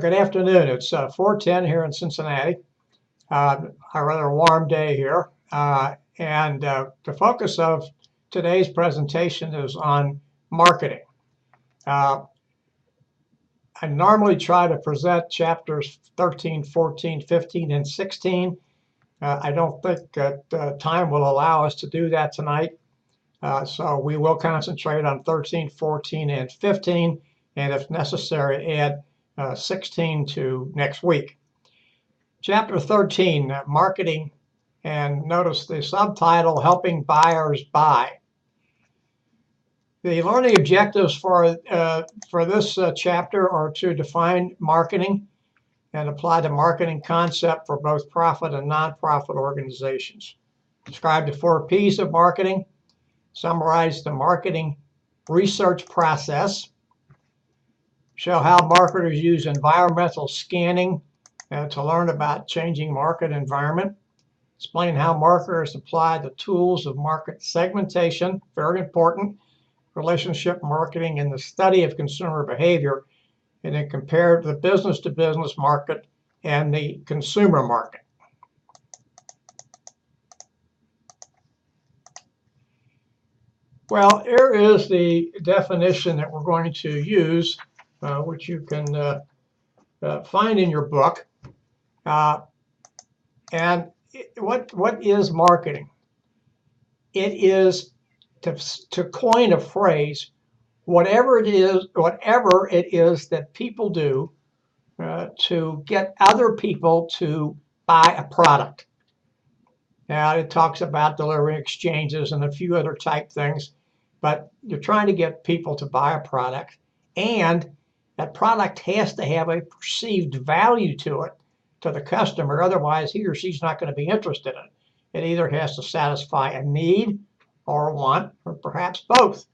Good afternoon. It's 4:10 here in Cincinnati. A rather warm day here. And the focus of today's presentation is on marketing. Uh, I normally try to present chapters 13, 14, 15, and 16. I don't think that time will allow us to do that tonight. So we will concentrate on 13, 14, and 15, and if necessary, add 16 to next week. Chapter 13, Marketing, and notice the subtitle, Helping Buyers Buy. The learning objectives for this chapter are to define marketing and apply the marketing concept for both profit and nonprofit organizations. Describe the 4 P's of marketing, summarize the marketing research process, show how marketers use environmental scanning to learn about changing market environment, explain how marketers apply the tools of market segmentation, very important, relationship marketing, and the study of consumer behavior, and then compare the business-to-business market and the consumer market. Well, here is the definition that we're going to use, which you can find in your book. And what is marketing? It is, to coin a phrase, whatever it is that people do to get other people to buy a product. Now, it talks about delivering exchanges and a few other type things, but you're trying to get people to buy a product, and that product has to have a perceived value to it, to the customer. Otherwise, he or she's not going to be interested in it. It either has to satisfy a need or a want, or perhaps both.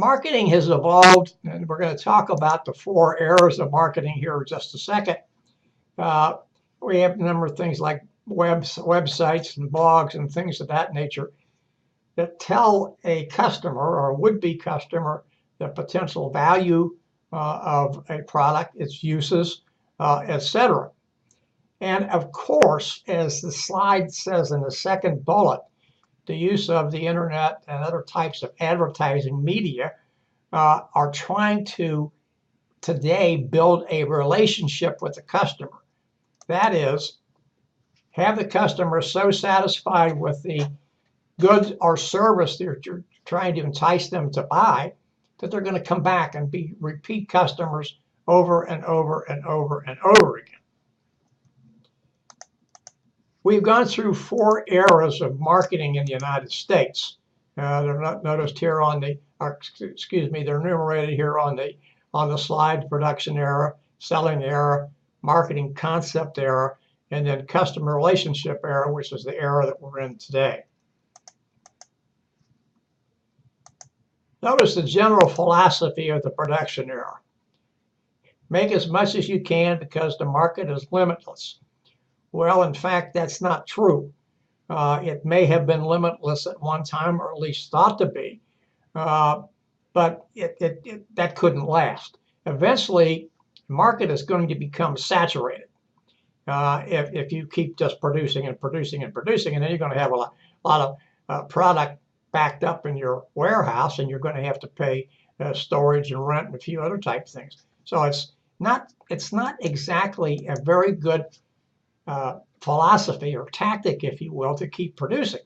Marketing has evolved, and we're going to talk about the 4 eras of marketing here in just a second. We have a number of things like websites and blogs and things of that nature that tell a customer or a would-be customer the potential value of a product, its uses, etc. And of course, as the slide says in the second bullet, the use of the internet and other types of advertising media are trying to today build a relationship with the customer. That is, have the customer so satisfied with the goods or service that you're trying to entice them to buy that they're going to come back and be repeat customers over and over and over and over again. We've gone through 4 eras of marketing in the United States. They're not noticed here on the, they're enumerated here on the slide: production era, selling era, marketing concept era, and then customer relationship era, which is the era that we're in today. Notice the general philosophy of the production era. Make as much as you can because the market is limitless. Well, in fact, that's not true. It may have been limitless at one time, or at least thought to be, but that couldn't last. Eventually, the market is going to become saturated if you keep just producing and producing and producing, and then you're going to have a lot of product backed up in your warehouse, and you're going to have to pay storage and rent and a few other type things. So it's not exactly a very good philosophy or tactic, if you will, to keep producing,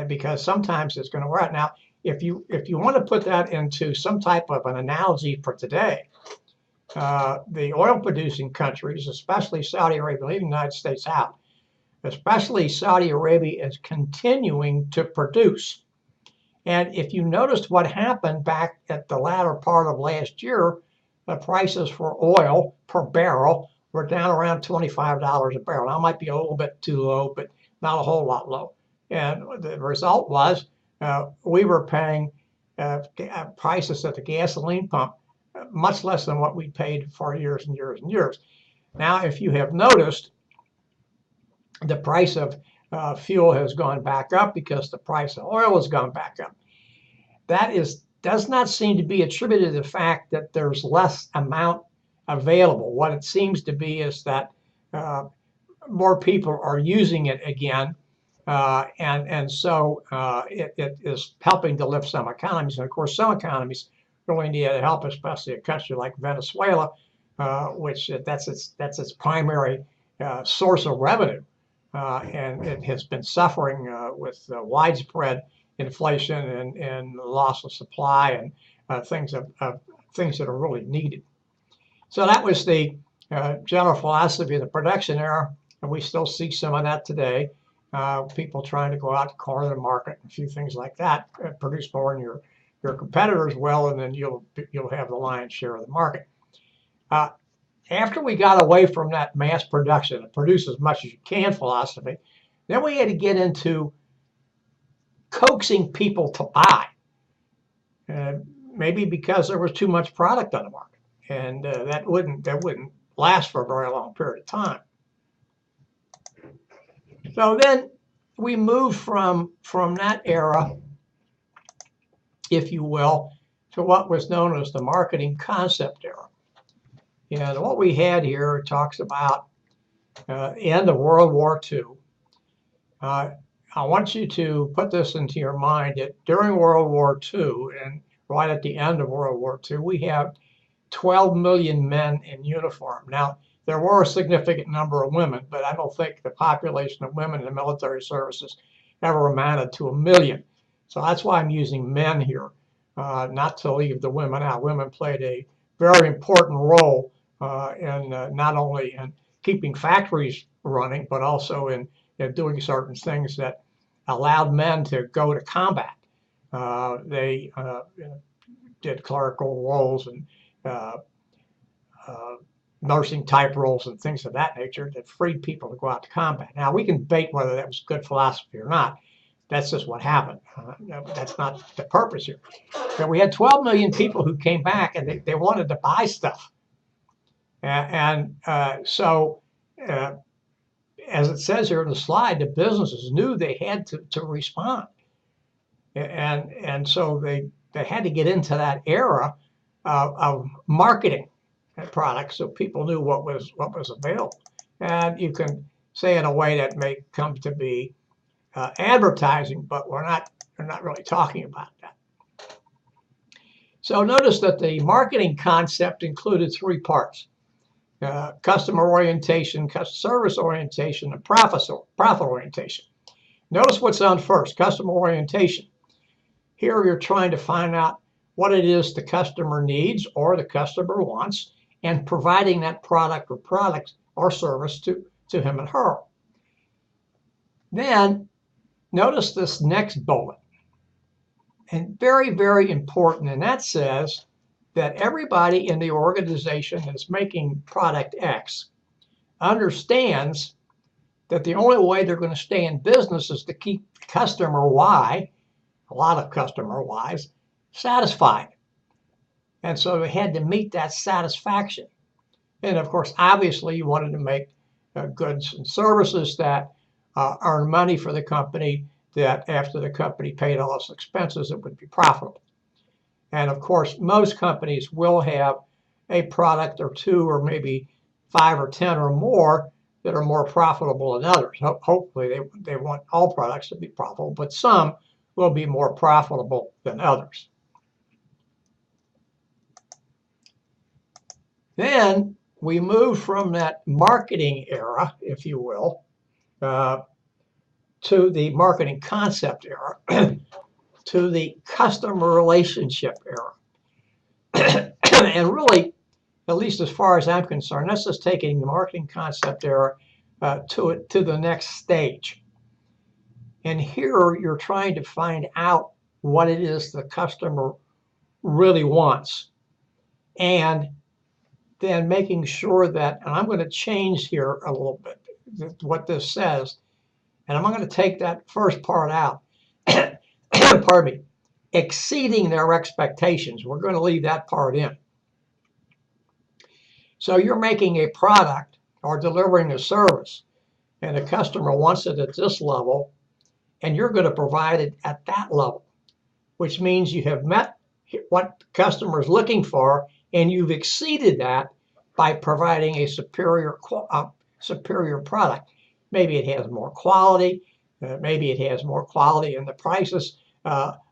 because sometimes it's going to wear out. Now, if you want to put that into some type of an analogy for today, the oil-producing countries, especially Saudi Arabia, leaving the United States out, especially Saudi Arabia, is continuing to produce. And if you noticed what happened back at the latter part of last year, the prices for oil per barrel were down around $25 a barrel. Now, it might be a little bit too low, but not a whole lot low. And the result was we were paying prices at the gasoline pump much less than what we paid for years and years and years. Now, if you have noticed, the price of fuel has gone back up because the price of oil has gone back up. does not seem to be attributed to the fact that there's less amount available. What it seems to be is that more people are using it again, and so it is helping to lift some economies. And of course, some economies really need help, especially a country like Venezuela, which that's its primary source of revenue, and it has been suffering with widespread inflation and loss of supply and things that are really needed. So that was the general philosophy of the production era, and we still see some of that today. People trying to go out to corner the market and a few things like that, produce more than your competitors will, and then you'll have the lion's share of the market. After we got away from that mass production and produce as much as you can philosophy, then we had to get into coaxing people to buy, maybe because there was too much product on the market, and that wouldn't last for a very long period of time. So then we moved from that era, if you will, to what was known as the marketing concept era. And what we had here talks about the end of World War II. I want you to put this into your mind that during World War II and right at the end of World War II, we have 12 million men in uniform. Now, there were a significant number of women, but I don't think the population of women in the military services ever amounted to 1 million. So that's why I'm using men here, not to leave the women out. Women played a very important role in not only in keeping factories running, but also in doing certain things that allowed men to go to combat. They did clerical roles and nursing type roles and things of that nature that freed people to go out to combat. Now, we can debate whether that was good philosophy or not. That's just what happened. That's not the purpose here. But we had 12 million people who came back and they wanted to buy stuff. So as it says here in the slide, the businesses knew they had to respond. And so they had to get into that era of marketing products so people knew what was available. And you can say in a way that may come to be advertising, but we're not really talking about that. So notice that the marketing concept included 3 parts: customer orientation, service orientation, and profit orientation. Notice what's on first: customer orientation. Here you're trying to find out what it is the customer needs or the customer wants, and providing that product or service to him and her. Then notice this next bullet, and very, very important, and that says that everybody in the organization that's making product X understands that the only way they're going to stay in business is to keep customer Y, a lot of customer Ys, satisfied. And so they had to meet that satisfaction. And of course, obviously, you wanted to make goods and services that earn money for the company, that after the company paid all its expenses, it would be profitable. And of course, most companies will have a product or 2 or maybe 5 or 10 or more that are more profitable than others. Hopefully, they want all products to be profitable, but some will be more profitable than others. Then we move from that marketing era, if you will, to the marketing concept era, to the customer relationship era. And really, at least as far as I'm concerned, that's just taking the marketing concept era to the next stage. And here you're trying to find out what it is the customer really wants, and then making sure that, and I'm going to change here a little bit what this says, and I'm going to take that first part out. Pardon me, exceeding their expectations. We're going to leave that part in. So you're making a product or delivering a service, and the customer wants it at this level, and you're going to provide it at that level. which means you have met what the customer is looking for, and you've exceeded that by providing a superior product. Maybe it has more quality. Maybe it has more quality and the price is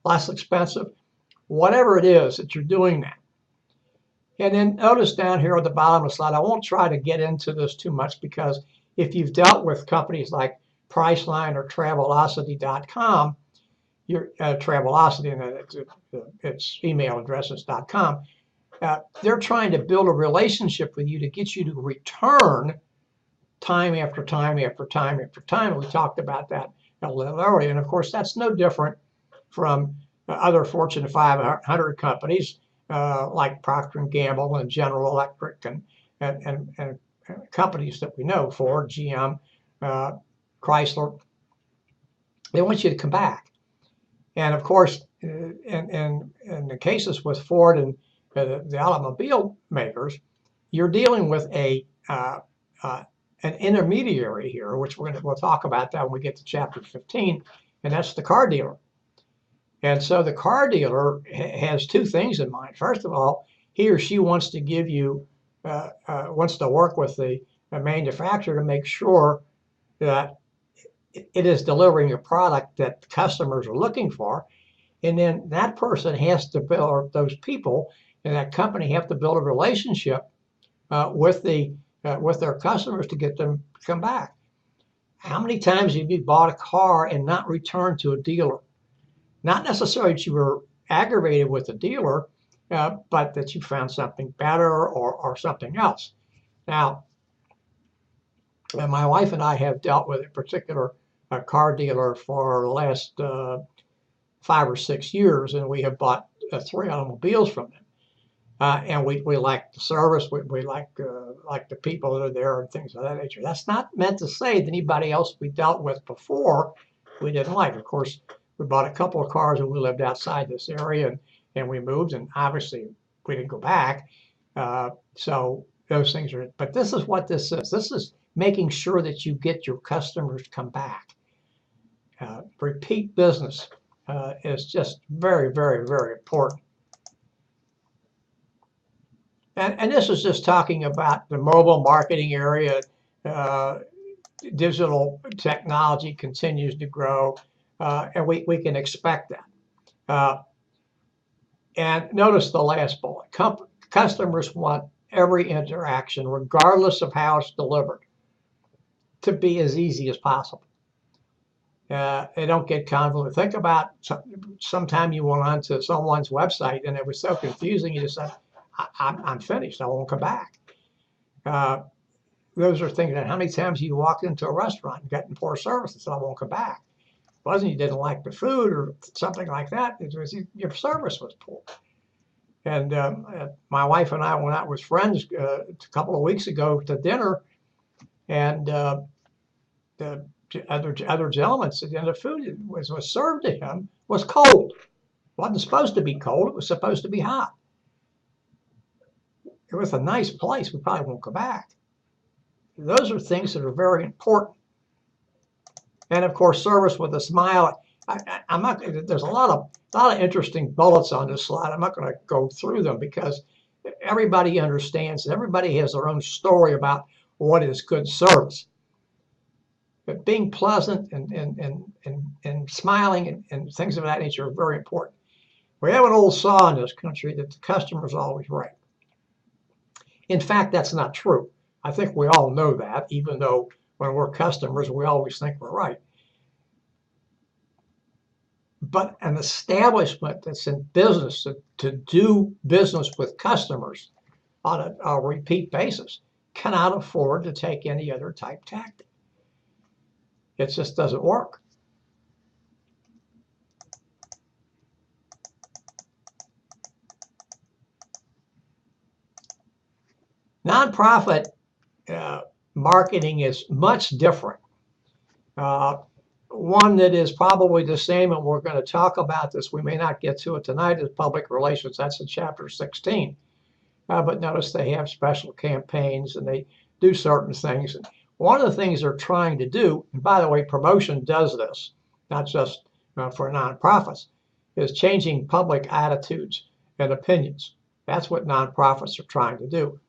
less expensive. Whatever it is that you're doing that. And then notice down here at the bottom of the slide, I won't try to get into this too much because if you've dealt with companies like Priceline or Travelocity.com, your Travelocity, and its email address is .com, they're trying to build a relationship with you to get you to return time after time after time after time. We talked about that a little earlier. And of course, that's no different from other Fortune 500 companies like Procter & Gamble and General Electric and companies that we know, Ford, GM, Chrysler. They want you to come back. And of course, in the cases with Ford and the automobile makers, you're dealing with an intermediary here, which we'll talk about that when we get to chapter 15, and that's the car dealer. And so the car dealer has two things in mind. First of all, he or she wants to give you, wants to work with the manufacturer to make sure that it is delivering a product that customers are looking for. And then that person has to build, or those people in that company have to build a relationship with their customers to get them to come back. How many times have you bought a car and not returned to a dealer? Not necessarily that you were aggravated with the dealer, but that you found something better or something else. Now, my wife and I have dealt with a particular car dealer for the last 5 or 6 years, and we have bought 3 automobiles from them. And we like the service, we like the people that are there and things of that nature. That's not meant to say that anybody else we dealt with before we didn't like. Of course, we bought a couple of cars when we lived outside this area, and we moved, and obviously we didn't go back. So those things are, but this is what this is. This is making sure that you get your customers to come back. Repeat business is just very, very, very important. And this is just talking about the mobile marketing area. Digital technology continues to grow, and we can expect that. And notice the last bullet. Customers want every interaction, regardless of how it's delivered, to be as easy as possible. They don't get convoluted. Think about sometime you went onto someone's website and it was so confusing, you just said, I'm finished. I won't come back. Those are things that how many times you walked into a restaurant and gotten poor service and said, I won't come back. It wasn't you didn't like the food or something like that. It was your service was poor. And my wife and I went out with friends a couple of weeks ago to dinner, and the other gentleman said, the food was served to him was cold. It wasn't supposed to be cold. It was supposed to be hot. It was a nice place. We probably won't go back. Those are things that are very important. And of course, service with a smile. I'm not. There's a lot of interesting bullets on this slide. I'm not going to go through them because everybody understands. Everybody has their own story about what is good service. But being pleasant and smiling and things of that nature are very important. We have an old saw in this country that the customer is always right. In fact, that's not true. I think we all know that, even though when we're customers, we always think we're right. But an establishment that's in business to do business with customers on a repeat basis cannot afford to take any other type tactic. It just doesn't work. Nonprofit marketing is much different. One that is probably the same, and we're going to talk about this, we may not get to it tonight, is public relations. That's in chapter 16. But notice they have special campaigns and they do certain things. And one of the things they're trying to do, and by the way, promotion does this, not just for nonprofits, is changing public attitudes and opinions. That's what nonprofits are trying to do.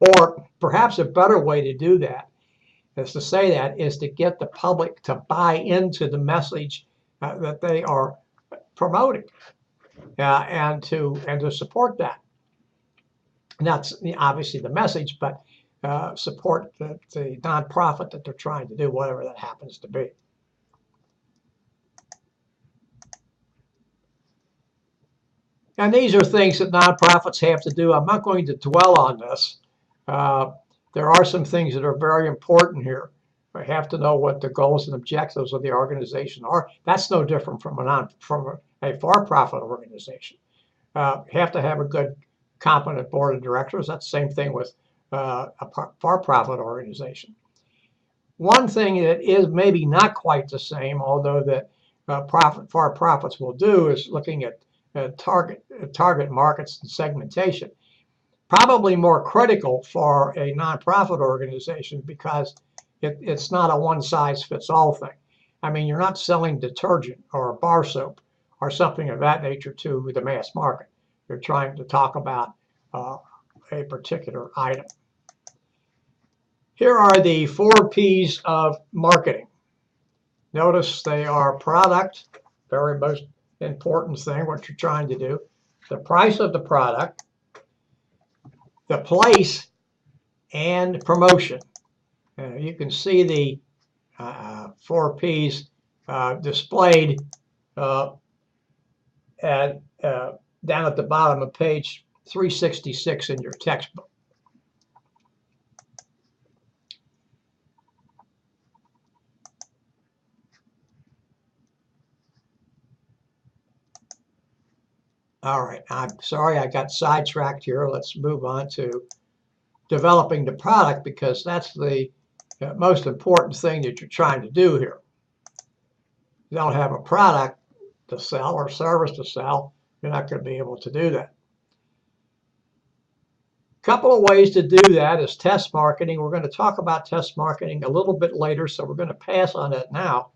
Or perhaps a better way to do that is to say that is to get the public to buy into the message that they are promoting and to support that. And that's obviously the message, but support the nonprofit that they're trying to do, whatever that happens to be. And these are things that nonprofits have to do. I'm not going to dwell on this. There are some things that are very important here. I have to know what the goals and objectives of the organization are. That's no different from a for-profit organization. You have to have a good, competent board of directors. That's the same thing with a for-profit organization. One thing that is maybe not quite the same, although that for-profits will do, is looking at target markets and segmentation. Probably more critical for a nonprofit organization because it's not a one-size-fits-all thing. I mean, you're not selling detergent or bar soap or something of that nature to the mass market. You're trying to talk about a particular item. Here are the 4 P's of marketing. Notice they are product, very most important thing, what you're trying to do, the price of the product, the place, and promotion. You can see the 4 P's displayed down at the bottom of page 366 in your textbook. All right, I'm sorry I got sidetracked here. Let's move on to developing the product, because that's the most important thing that you're trying to do here. You don't have a product to sell or service to sell, you're not going to be able to do that. A couple of ways to do that is test marketing. We're going to talk about test marketing a little bit later, so we're going to pass on that now.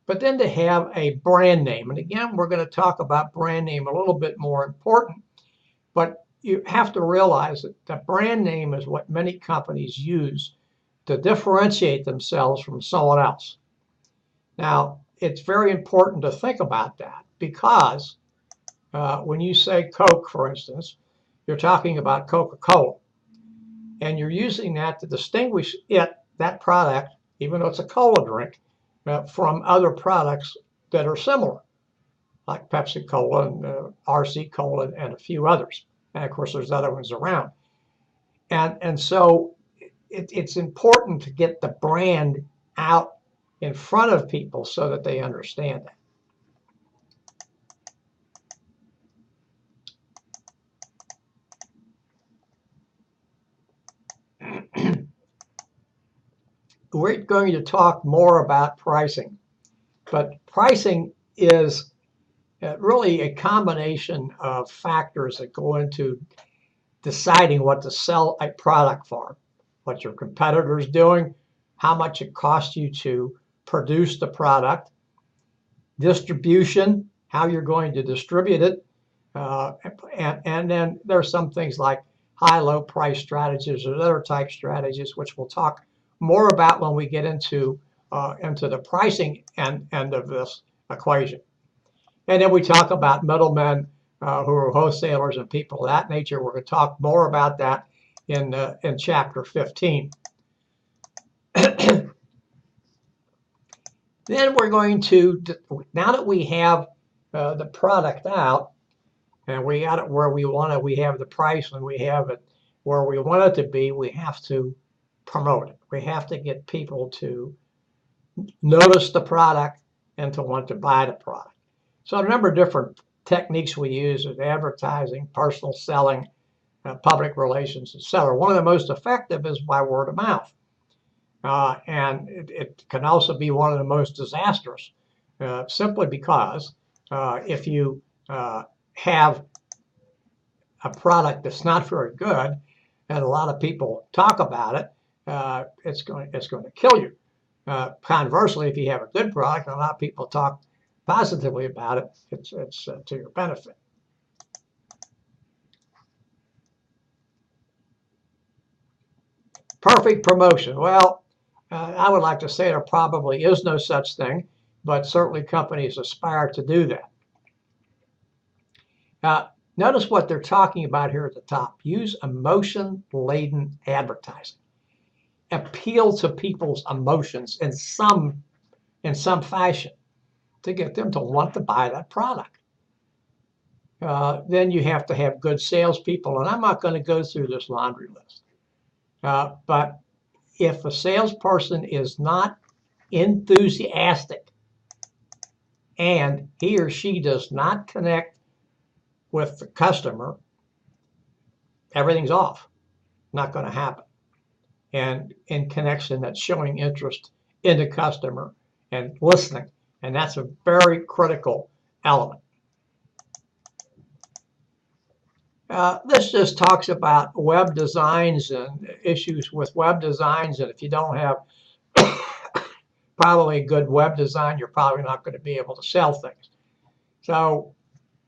But then to have a brand name, and again, we're going to talk about brand name a little bit more important, but you have to realize that the brand name is what many companies use to differentiate themselves from someone else. Now, it's very important to think about that, because when you say Coke, for instance, you're talking about Coca-Cola, and you're using that to distinguish that product, even though it's a cola drink, from other products that are similar, like Pepsi Cola and RC Cola and a few others. And of course, there's other ones around. And so it's important to get the brand out in front of people so that they understand that. We're going to talk more about pricing, but pricing is really a combination of factors that go into deciding what to sell a product for, what your competitor is doing, how much it costs you to produce the product, distribution, how you're going to distribute it, and then there's some things like high-low price strategies or other type strategies, which we'll talk more about when we get into the pricing end of this equation. And then we talk about middlemen who are wholesalers and people of that nature. We're going to talk more about that in chapter 15. Then we're going to, now that we have the product out and we got it where we want it, we have the price and we have it where we want it to be, we have to promote it. We have to get people to notice the product and to want to buy the product. So a number of different techniques we use is advertising, personal selling, public relations, etc. One of the most effective is by word of mouth. And it can also be one of the most disastrous, simply because if you have a product that's not very good and a lot of people talk about it, it's going to kill you. Conversely, if you have a good product and a lot of people talk positively about it, it's to your benefit. Perfect promotion. Well, I would like to say there probably is no such thing, but certainly companies aspire to do that. Notice what they're talking about here at the top. Use emotion-laden advertising. Appeal to people's emotions in some fashion to get them to want to buy that product. Then you have to have good salespeople, and I'm not going to go through this laundry list. But if a salesperson is not enthusiastic and he or she does not connect with the customer, everything's off. Not going to happen. And in connection, that's showing interest in the customer and listening. And that's a very critical element. This just talks about web designs and issues with web designs. And if you don't have probably a good web design, you're probably not going to be able to sell things. So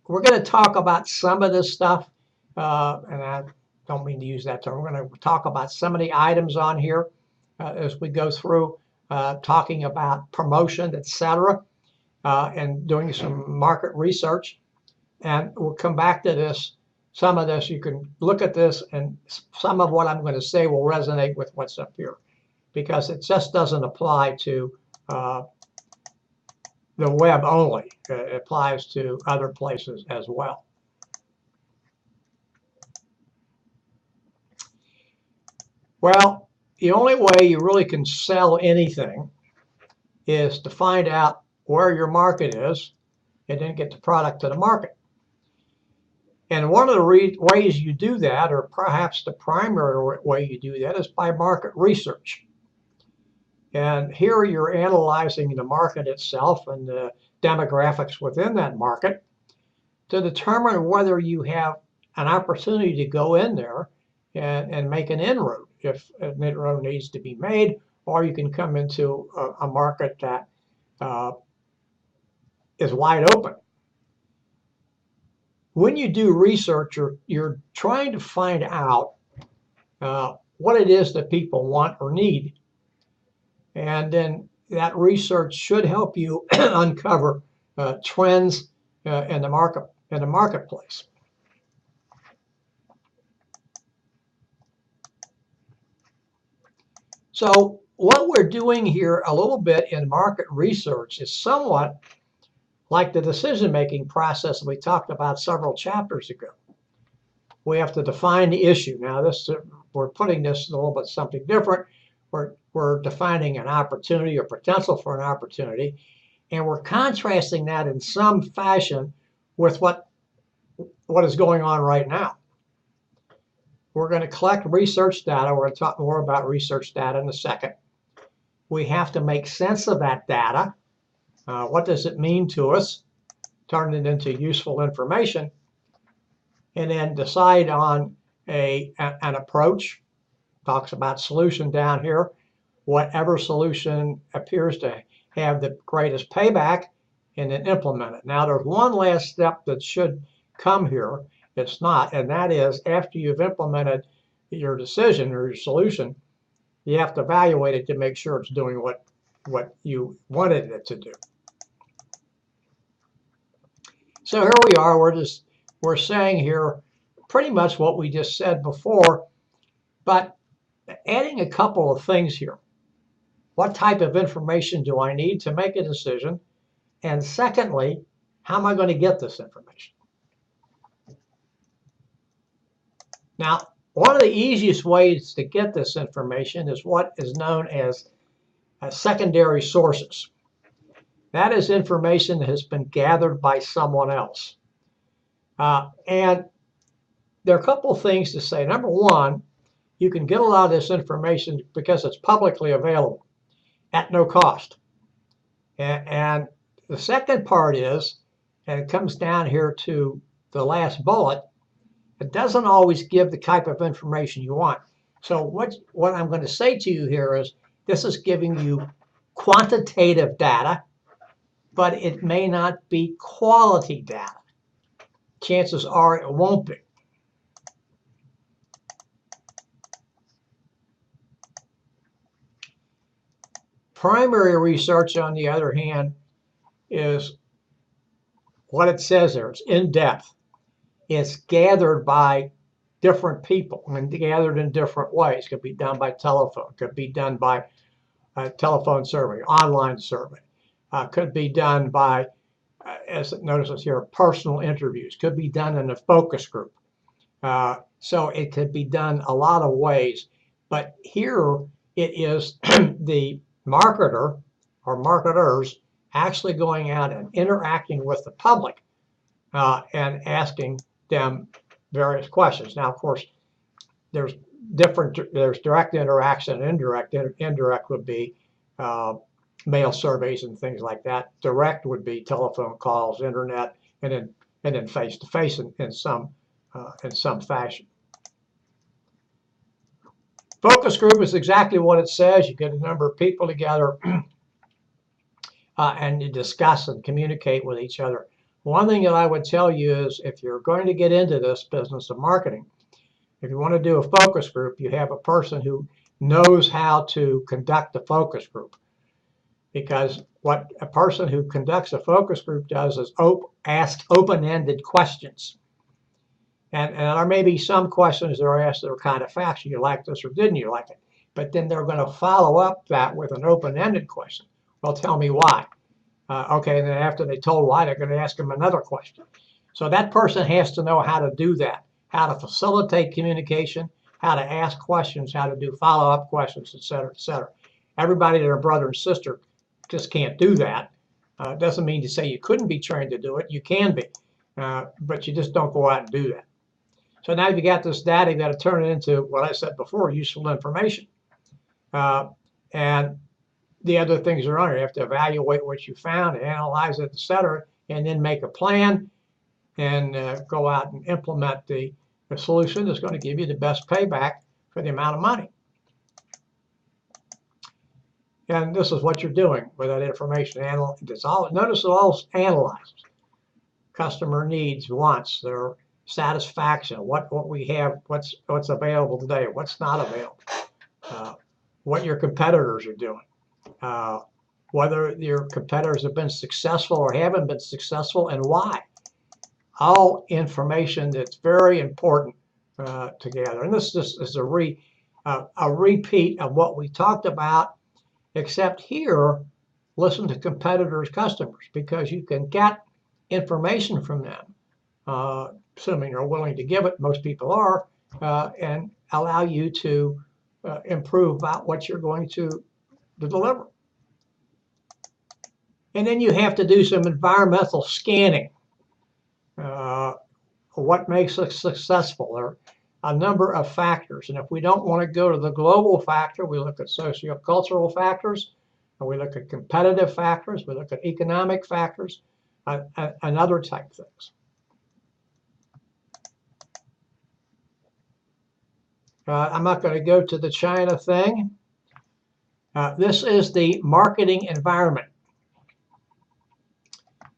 we're going to talk about some of this stuff, and I don't mean to use that term. We're going to talk about some of the items on here as we go through, talking about promotion, etc., and doing some market research. And we'll come back to this. Some of this, you can look at this, and some of what I'm going to say will resonate with what's up here, because it just doesn't apply to the web only. It applies to other places as well. Well, the only way you really can sell anything is to find out where your market is and then get the product to the market. And one of the ways you do that, or perhaps the primary way you do that, is by market research. And here you're analyzing the market itself and the demographics within that market to determine whether you have an opportunity to go in there and make an inroad if an inroad needs to be made, or you can come into a market that is wide open. When you do research, you're trying to find out what it is that people want or need. And then that research should help you uncover trends in the marketplace. So what we're doing here a little bit in market research is somewhat like the decision-making process we talked about several chapters ago. We have to define the issue. Now, we're putting this a little bit something different. We're defining an opportunity or potential for an opportunity, and we're contrasting that in some fashion with what is going on right now. We're going to collect research data. We're going to talk more about research data in a second. We have to make sense of that data. What does it mean to us? Turn it into useful information, and then decide on an approach. Talks about solution down here. Whatever solution appears to have the greatest payback, and then implement it. Now, there's one last step that should come here. It's not, and that is after you've implemented your decision or your solution, you have to evaluate it to make sure it's doing what you wanted it to do. So here we are. We're saying here pretty much what we just said before, but adding a couple of things here. What type of information do I need to make a decision? And secondly, how am I going to get this information? Now, one of the easiest ways to get this information is what is known as secondary sources. That is information that has been gathered by someone else. And there are a couple of things to say. Number one, you can get a lot of this information because it's publicly available at no cost. And the second part is, and it comes down here to the last bullet, it doesn't always give the type of information you want. So what I'm going to say to you here is, this is giving you quantitative data, but it may not be quality data. Chances are it won't be. Primary research, on the other hand, is what it says there. It's in depth. It's gathered by different people and gathered in different ways. It could be done by telephone, could be done by a telephone survey, online survey, could be done by, as it notices here, personal interviews, could be done in a focus group. So it could be done a lot of ways, but here it is the marketer or marketers actually going out and interacting with the public and asking them various questions. Now, of course, there's direct interaction and indirect. Indirect would be mail surveys and things like that. Direct would be telephone calls, internet, and then face to face in some fashion. Focus group is exactly what it says. You get a number of people together and you discuss and communicate with each other. One thing that I would tell you is if you're going to get into this business of marketing, if you want to do a focus group, you have a person who knows how to conduct a focus group. Because what a person who conducts a focus group does is ask open-ended questions. And there may be some questions that are asked that are kind of factual. You like this or didn't you like it? But then they're going to follow up that with an open-ended question. Well, tell me why. Okay, and then after they told why, they're going to ask them another question. So that person has to know how to do that, how to facilitate communication, how to ask questions, how to do follow-up questions, et cetera, et cetera. Everybody, their brother and sister, just can't do that. Doesn't mean to say you couldn't be trained to do it. You can be, but you just don't go out and do that. So now you got this data, you've got to turn it into what I said before, useful information. And the other things are on it. You have to evaluate what you found, analyze it, et cetera, and then make a plan and go out and implement the solution that's going to give you the best payback for the amount of money. And this is what you're doing with that information. Notice it all analyzes. Customer needs, wants, their satisfaction, what we have, what's available today, what's not available, what your competitors are doing, whether your competitors have been successful or haven't been successful, and why. All information that's very important to gather. And this is a repeat of what we talked about, except here, listen to competitors' customers, because you can get information from them, assuming they're willing to give it. Most people are, and allow you to improve about what you're going to deliver. And then you have to do some environmental scanning. What makes us successful? There are a number of factors, and if we don't want to go to the global factor, we look at sociocultural factors, and we look at competitive factors, we look at economic factors, and other type things. I'm not going to go to the China thing. This is the marketing environment.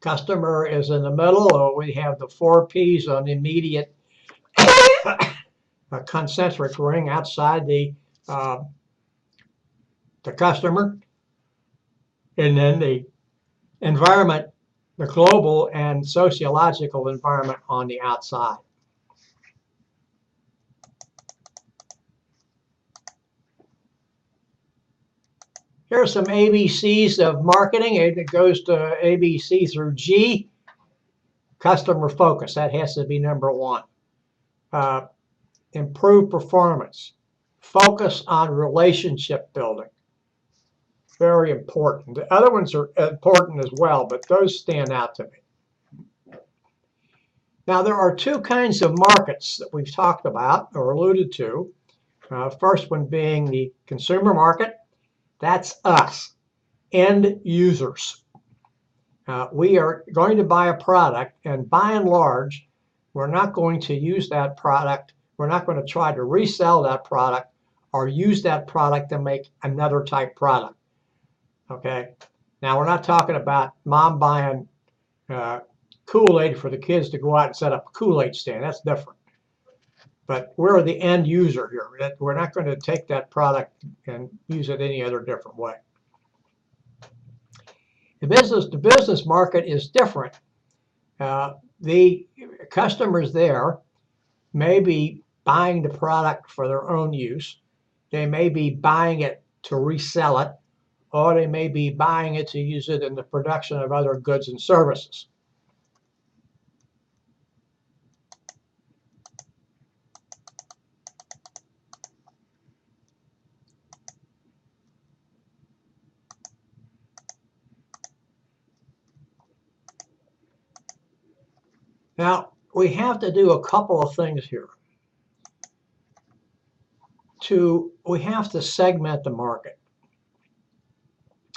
Customer is in the middle. We have the 4 Ps on immediate concentric ring outside the customer. And then the environment, the global and sociological environment on the outside. Here are some ABCs of marketing. It goes to ABC through G. Customer focus, that has to be number 1. Improve performance. Focus on relationship building. Very important. The other ones are important as well, but those stand out to me. Now, there are 2 kinds of markets that we've talked about or alluded to. First one being the consumer market. That's us, end users. We are going to buy a product, and by and large, we're not going to use that product. We're not going to try to resell that product or use that product to make another type product. Okay, Now, we're not talking about mom buying Kool-Aid for the kids to go out and set up a Kool-Aid stand. That's different. But we're the end user here. We're not going to take that product and use it any other different way. The business market is different. The customers there may be buying the product for their own use. They may be buying it to resell it, or they may be buying it to use it in the production of other goods and services. Now, we have to do a couple of things here. We have to segment the market.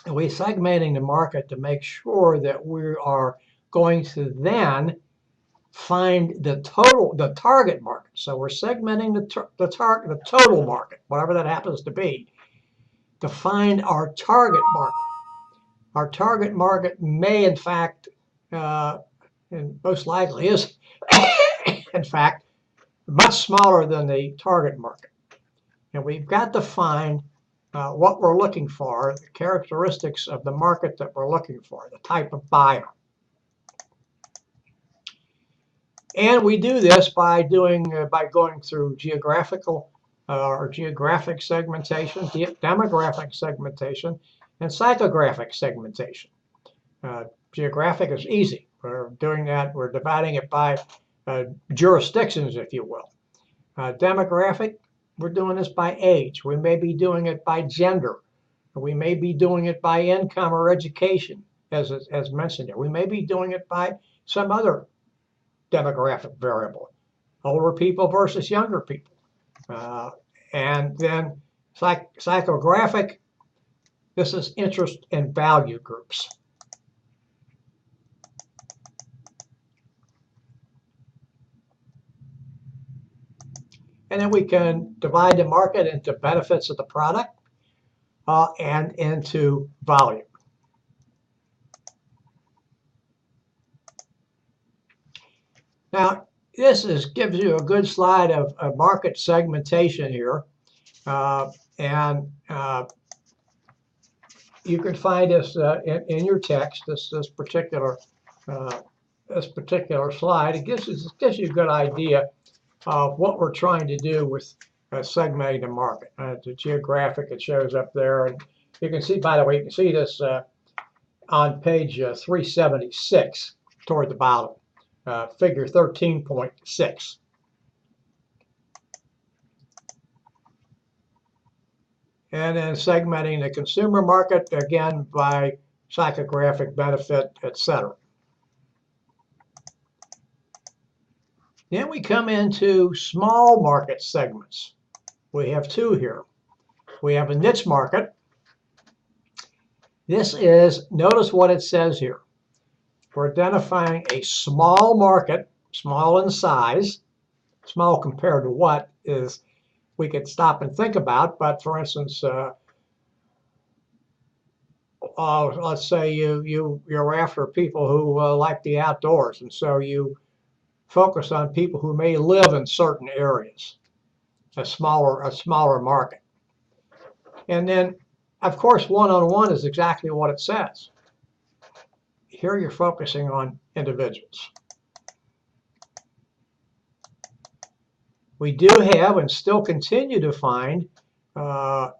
And we're segmenting the market to make sure that we are going to then find the target market. So we're segmenting the total market, whatever that happens to be, to find our target market. Our target market may, in fact, and most likely is, in fact, much smaller than the target market. And we've got to find what we're looking for, the characteristics of the market that we're looking for, the type of buyer. And we do this by going through geographic segmentation, demographic segmentation, and psychographic segmentation. Geographic is easy. We're doing that. We're dividing it by jurisdictions, if you will. Demographic, we're doing this by age. We may be doing it by gender. We may be doing it by income or education, as mentioned here. We may be doing it by some other demographic variable, older people versus younger people. And then psychographic, this is interest and value groups. And then we can divide the market into benefits of the product and into volume. Now, this gives you a good slide of market segmentation here. And you can find this in your text, this particular slide. It gives you a good idea of what we're trying to do with segmenting the market. The geographic, it shows up there. And you can see, by the way, you can see this on page 376 toward the bottom, figure 13.6. And then segmenting the consumer market, again, by psychographic benefit, etc. Then we come into small market segments. We have two here. We have a niche market. This is, notice what it says here. We're identifying a small market, small in size, small compared to what is we could stop and think about. But for instance, let's say you're after people who like the outdoors, and so you focus on people who may live in certain areas, a smaller market. And then, of course, one-on-one is exactly what it says. Here you're focusing on individuals. We do have and still continue to find what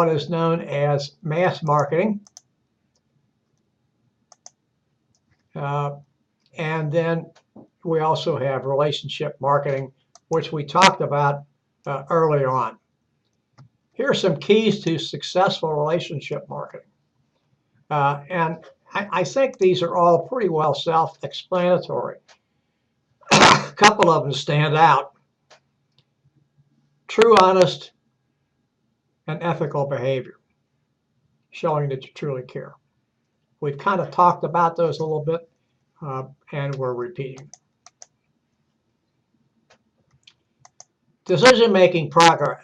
is known as mass marketing. And then we also have relationship marketing, which we talked about earlier on. Here are some keys to successful relationship marketing. And I think these are all pretty well self-explanatory. A couple of them stand out. True, honest, and ethical behavior, showing that you truly care. We've kind of talked about those a little bit. And we're repeating. Decision-making process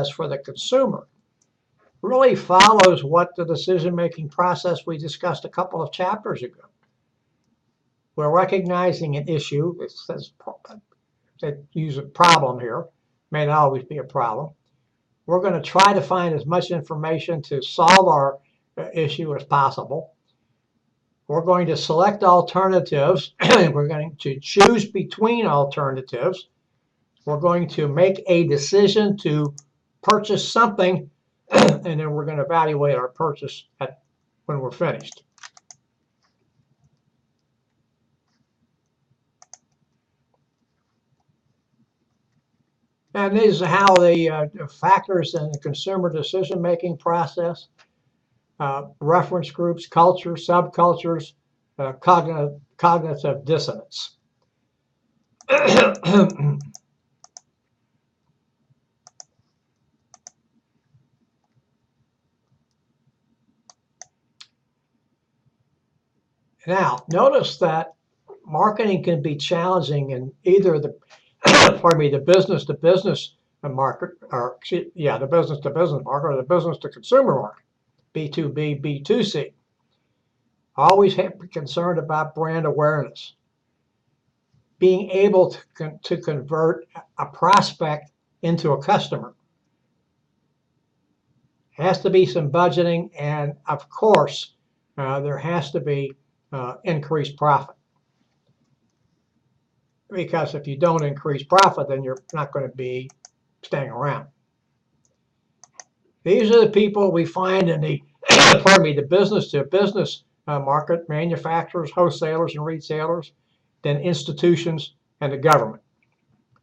for the consumer really follows what the decision-making process we discussed a couple of chapters ago. We're recognizing an issue. It says that use a problem here. May not always be a problem. We're going to try to find as much information to solve our issue as possible. We're going to select alternatives. We're going to choose between alternatives. We're going to make a decision to purchase something, and then we're going to evaluate our purchase when we're finished. And this is how the factors in the consumer decision-making process, reference groups, cultures, subcultures, cognitive dissonance. Now, notice that marketing can be challenging in either the, the business-to-business market, or the business-to-business market, or the business-to-consumer market, B2B, B2C. Always have to be concerned about brand awareness. Being able to convert a prospect into a customer. Has to be some budgeting, and of course, there has to be increased profit. Because if you don't increase profit, then you're not going to be staying around. These are the people we find in the, the business-to-business market: manufacturers, wholesalers, and retailers, then institutions, and the government.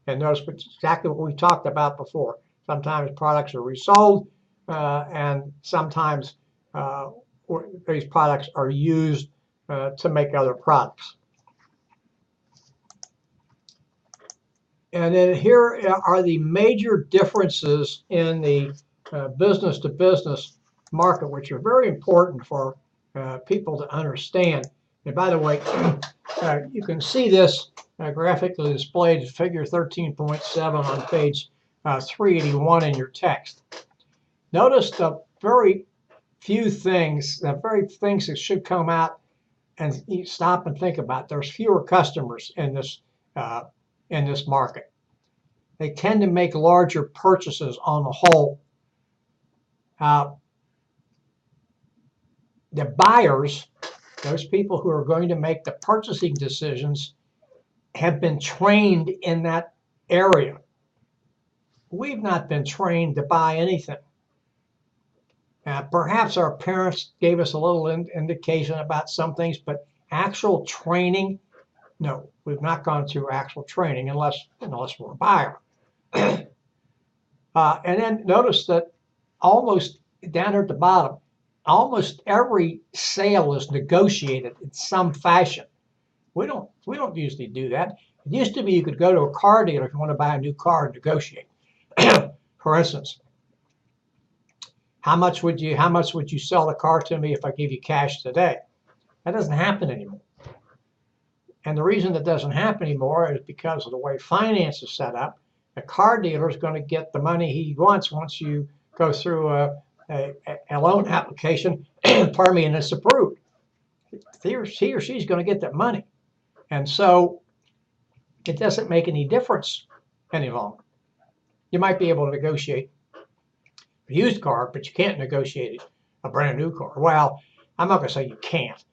And notice exactly what we talked about before. Sometimes products are resold, and sometimes these products are used to make other products. And then here are the major differences in the business-to-business market, which are very important for people to understand. And by the way, you can see this graphically displayed as figure 13.7 on page 381 in your text. Notice the very few things, the very things that should come out and you stop and think about. There's fewer customers in this market. They tend to make larger purchases on the whole. The buyers, those people who are going to make the purchasing decisions, have been trained in that area. We've not been trained to buy anything. Perhaps our parents gave us a little indication about some things, but actual training, no, we've not gone through actual training unless we're a buyer. And then notice that almost down here at the bottom, almost every sale is negotiated in some fashion. We don't usually do that. It used to be you could go to a car dealer if you want to buy a new car and negotiate. For instance, how much would you sell the car to me if I give you cash today? That doesn't happen anymore. And the reason that doesn't happen anymore is because of the way finance is set up. The car dealer is going to get the money he wants once you go through a loan application, pardon me, and it's approved. He or she's going to get that money. And so it doesn't make any difference any longer. You might be able to negotiate a used car, but you can't negotiate a brand new car. Well, I'm not going to say you can't.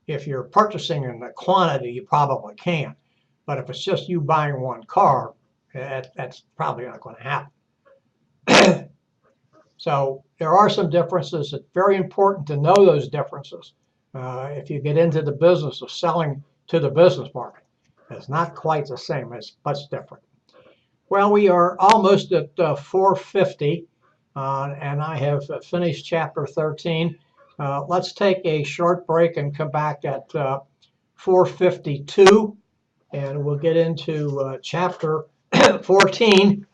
If you're purchasing in the quantity, you probably can. But if it's just you buying one car, that's probably not going to happen. So there are some differences. It's very important to know those differences if you get into the business of selling to the business market. It's not quite the same. It's much different. Well, we are almost at 4:50, and I have finished chapter 13. Let's take a short break and come back at 4:52, and we'll get into chapter 14,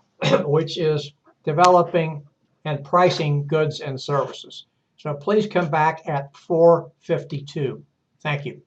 which is developing and pricing goods and services. So please come back at 4:52. Thank you.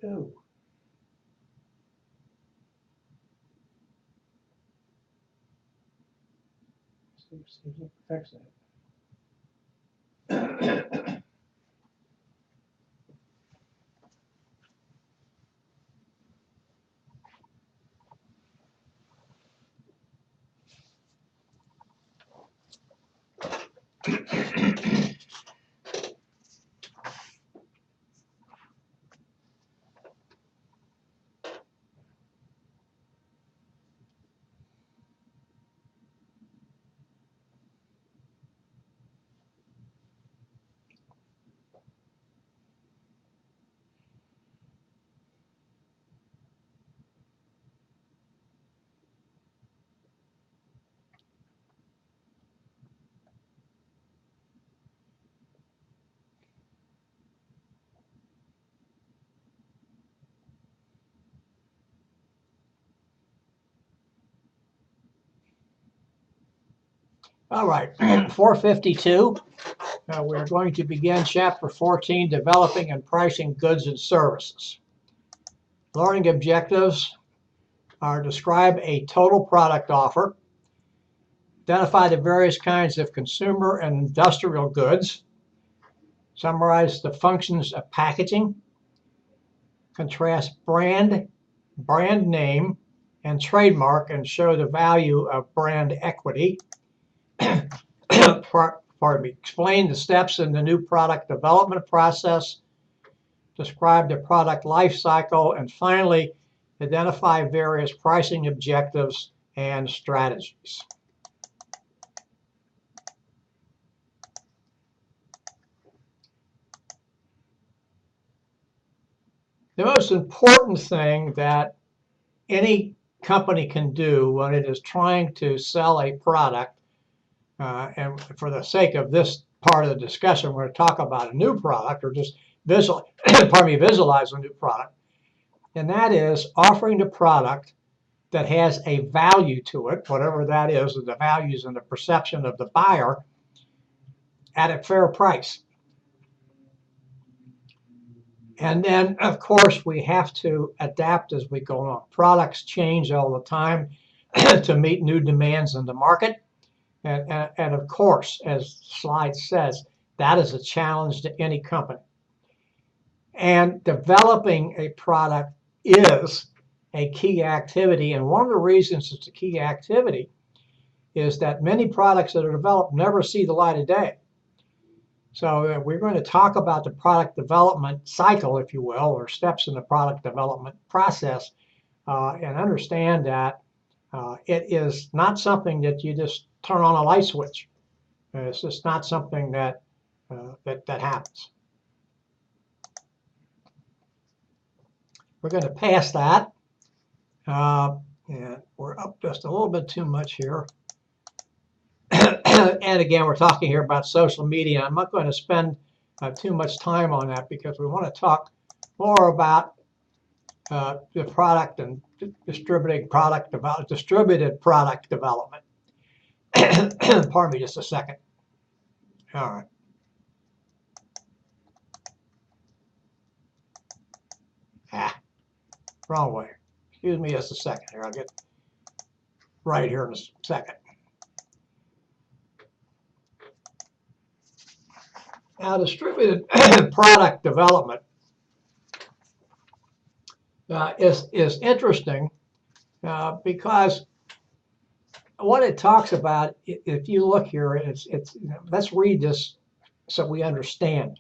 Ooh. See if you can fix it. All right, 452. We're going to begin Chapter 14, Developing and Pricing Goods and Services. Learning objectives are describe a total product offer, identify the various kinds of consumer and industrial goods, summarize the functions of packaging, contrast brand name, and trademark and show the value of brand equity. Pardon me. Explain the steps in the new product development process, describe the product life cycle, and finally, identify various pricing objectives and strategies. The most important thing that any company can do when it is trying to sell a product, and for the sake of this part of the discussion, we're going to talk about a new product or just visualize a new product, and that is offering the product that has a value to it, whatever that is, the values and the perception of the buyer, at a fair price. And then, of course, we have to adapt as we go on. Products change all the time to meet new demands in the market. And of course, as the slide says, that is a challenge to any company. And developing a product is a key activity. And one of the reasons it's a key activity is that many products that are developed never see the light of day. So we're going to talk about the product development cycle, if you will, or steps in the product development process, and understand that it is not something that you just turn on a light switch. It's just not something that that happens. We're going to pass that. And we're up just a little bit too much here. And again, we're talking here about social media. I'm not going to spend too much time on that because we want to talk more about the product and distributed product development. Pardon me just a second. All right. Wrong way. Excuse me just a second here. I'll get right here in a second. Now, distributed product development is interesting because what it talks about, if you look here, let's read this so we understand.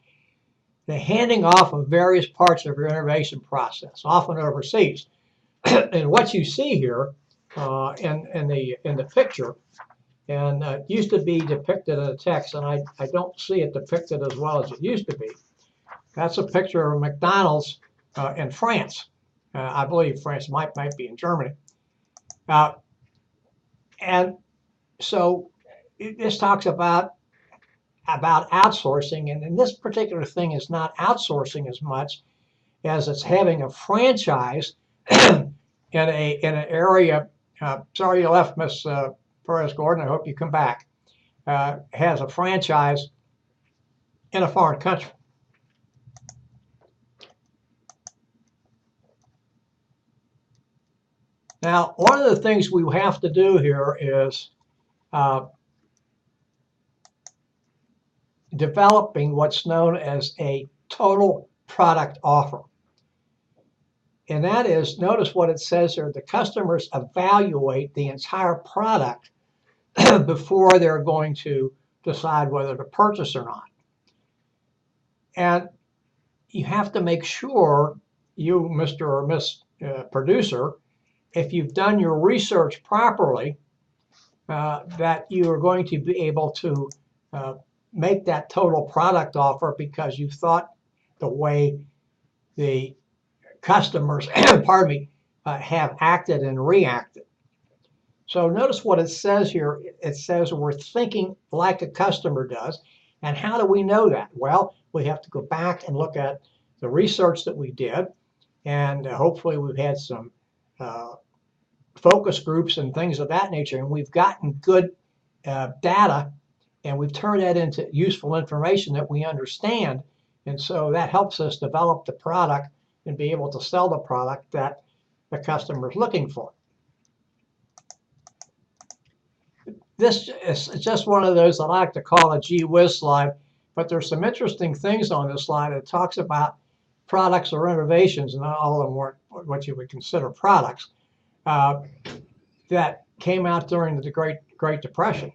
The handing off of various parts of your innovation process, often overseas. And what you see here in the picture, and it used to be depicted in the text, and I don't see it depicted as well as it used to be. That's a picture of McDonald's in France. I believe France might be in Germany. And so this talks about outsourcing, and in this particular thing is not outsourcing as much as it's having a franchise in an area. Sorry you left, Miss Perez Gordon. I hope you come back. Has a franchise in a foreign country. Now, one of the things we have to do here is developing what's known as a total product offer. And that is, notice what it says here, the customers evaluate the entire product before they're going to decide whether to purchase or not. And you have to make sure, you, Mr. or Miss Producer, if you've done your research properly, that you are going to be able to make that total product offer because you've thought the way the customers, pardon me, have acted and reacted. So notice what it says here. It says we're thinking like a customer does. And how do we know that? Well, we have to go back and look at the research that we did. And hopefully we've had some focus groups and things of that nature. And we've gotten good data, and we've turned that into useful information that we understand. And so that helps us develop the product and be able to sell the product that the customer is looking for. This is just one of those I like to call a gee whiz slide, but there's some interesting things on this slide. It talks about products or innovations, and not all of them weren't what you would consider products, that came out during the Great Depression.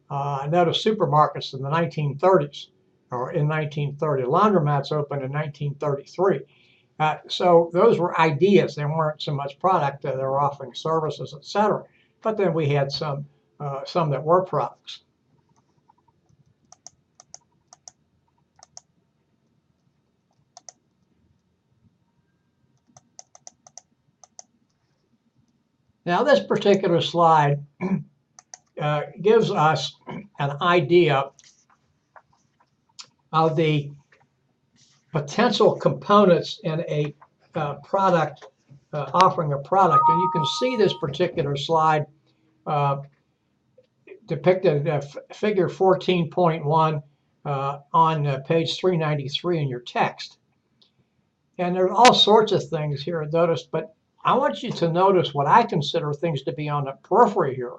I noticed supermarkets in the 1930s, or in 1930. Laundromats opened in 1933. So those were ideas. They weren't so much product. They were offering services, etc. But then we had some that were products. Now this particular slide gives us an idea of the potential components in a product, offering a product. And you can see this particular slide depicted figure 14.1 on page 393 in your text. And there are all sorts of things here, notice, but I want you to notice what I consider things to be on the periphery here.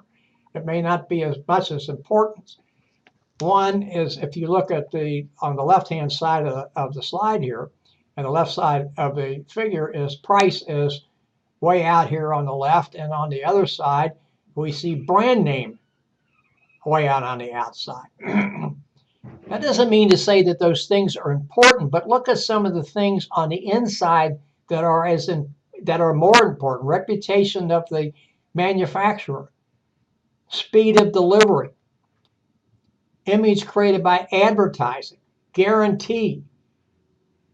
It may not be as much as important. One is, if you look at on the left-hand side of the slide here, and the left side of the figure is price is way out here on the left, and on the other side, we see brand name way out on the outside. That doesn't mean to say that those things are important, but look at some of the things on the inside that are more important. Reputation of the manufacturer, speed of delivery, image created by advertising, guarantee.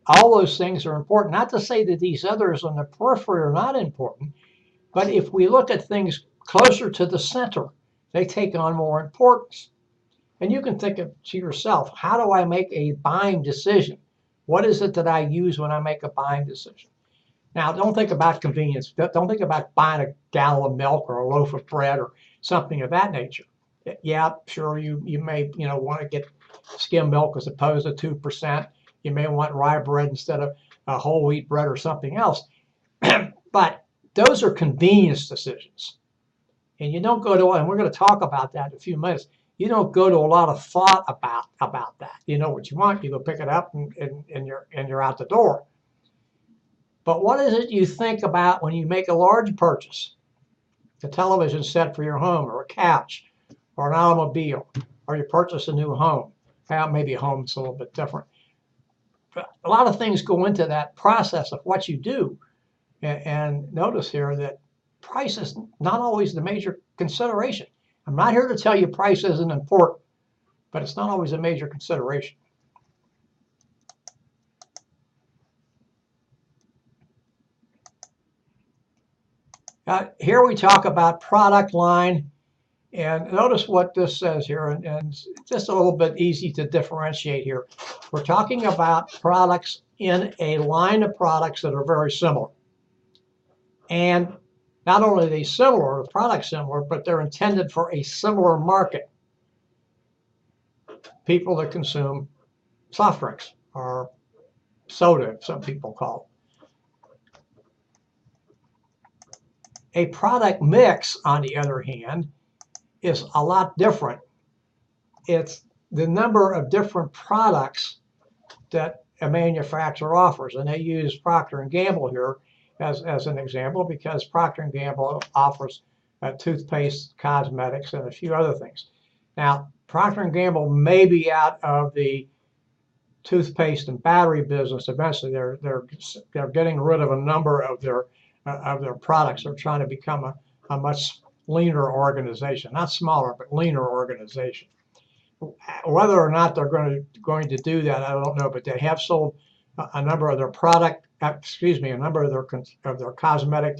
All those things are important. Not to say that these others on the periphery are not important, but if we look at things closer to the center, they take on more importance. And you can think to yourself, how do I make a buying decision? What is it that I use when I make a buying decision? Now, don't think about convenience. Don't think about buying a gallon of milk or a loaf of bread or something of that nature. Yeah, sure, you may want to get skim milk as opposed to 2%. You may want rye bread instead of whole wheat bread or something else. But those are convenience decisions. And you don't go to, and we're going to talk about that in a few minutes, you don't go to a lot of thought about that. You know what you want, you go pick it up and you're out the door. But what is it you think about when you make a large purchase? A television set for your home, or a couch, or an automobile, or you purchase a new home. Well, maybe a home is a little bit different. But a lot of things go into that process of what you do. And notice here that price is not always the major consideration. I'm not here to tell you price isn't important, but it's not always a major consideration. Here we talk about product line, and notice what this says here, and it's just a little bit easy to differentiate here. We're talking about products in a line of products that are very similar. And not only are they similar, the product's similar, but they're intended for a similar market. People that consume soft drinks, or soda, some people call it. A product mix, on the other hand, is a lot different. It's the number of different products that a manufacturer offers. And they use Procter & Gamble here as an example because Procter & Gamble offers toothpaste, cosmetics, and a few other things. Now, Procter & Gamble may be out of the toothpaste and battery business. Eventually, they're getting rid of a number of their products. They're trying to become a much leaner organization, not smaller, but leaner organization. Whether or not they're going to do that, I don't know. But they have sold a number of their a number of their cosmetic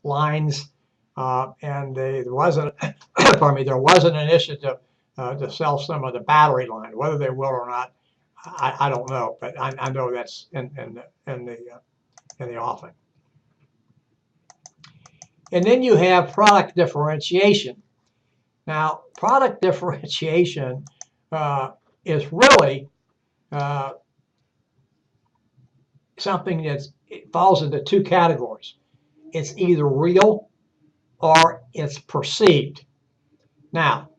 lines, and there wasn't, pardon me, there was an initiative to sell some of the battery line. Whether they will or not, I don't know. But I know that's in the offing. And then you have product differentiation. Now, product differentiation is really something that falls into two categories. It's either real or it's perceived. Now,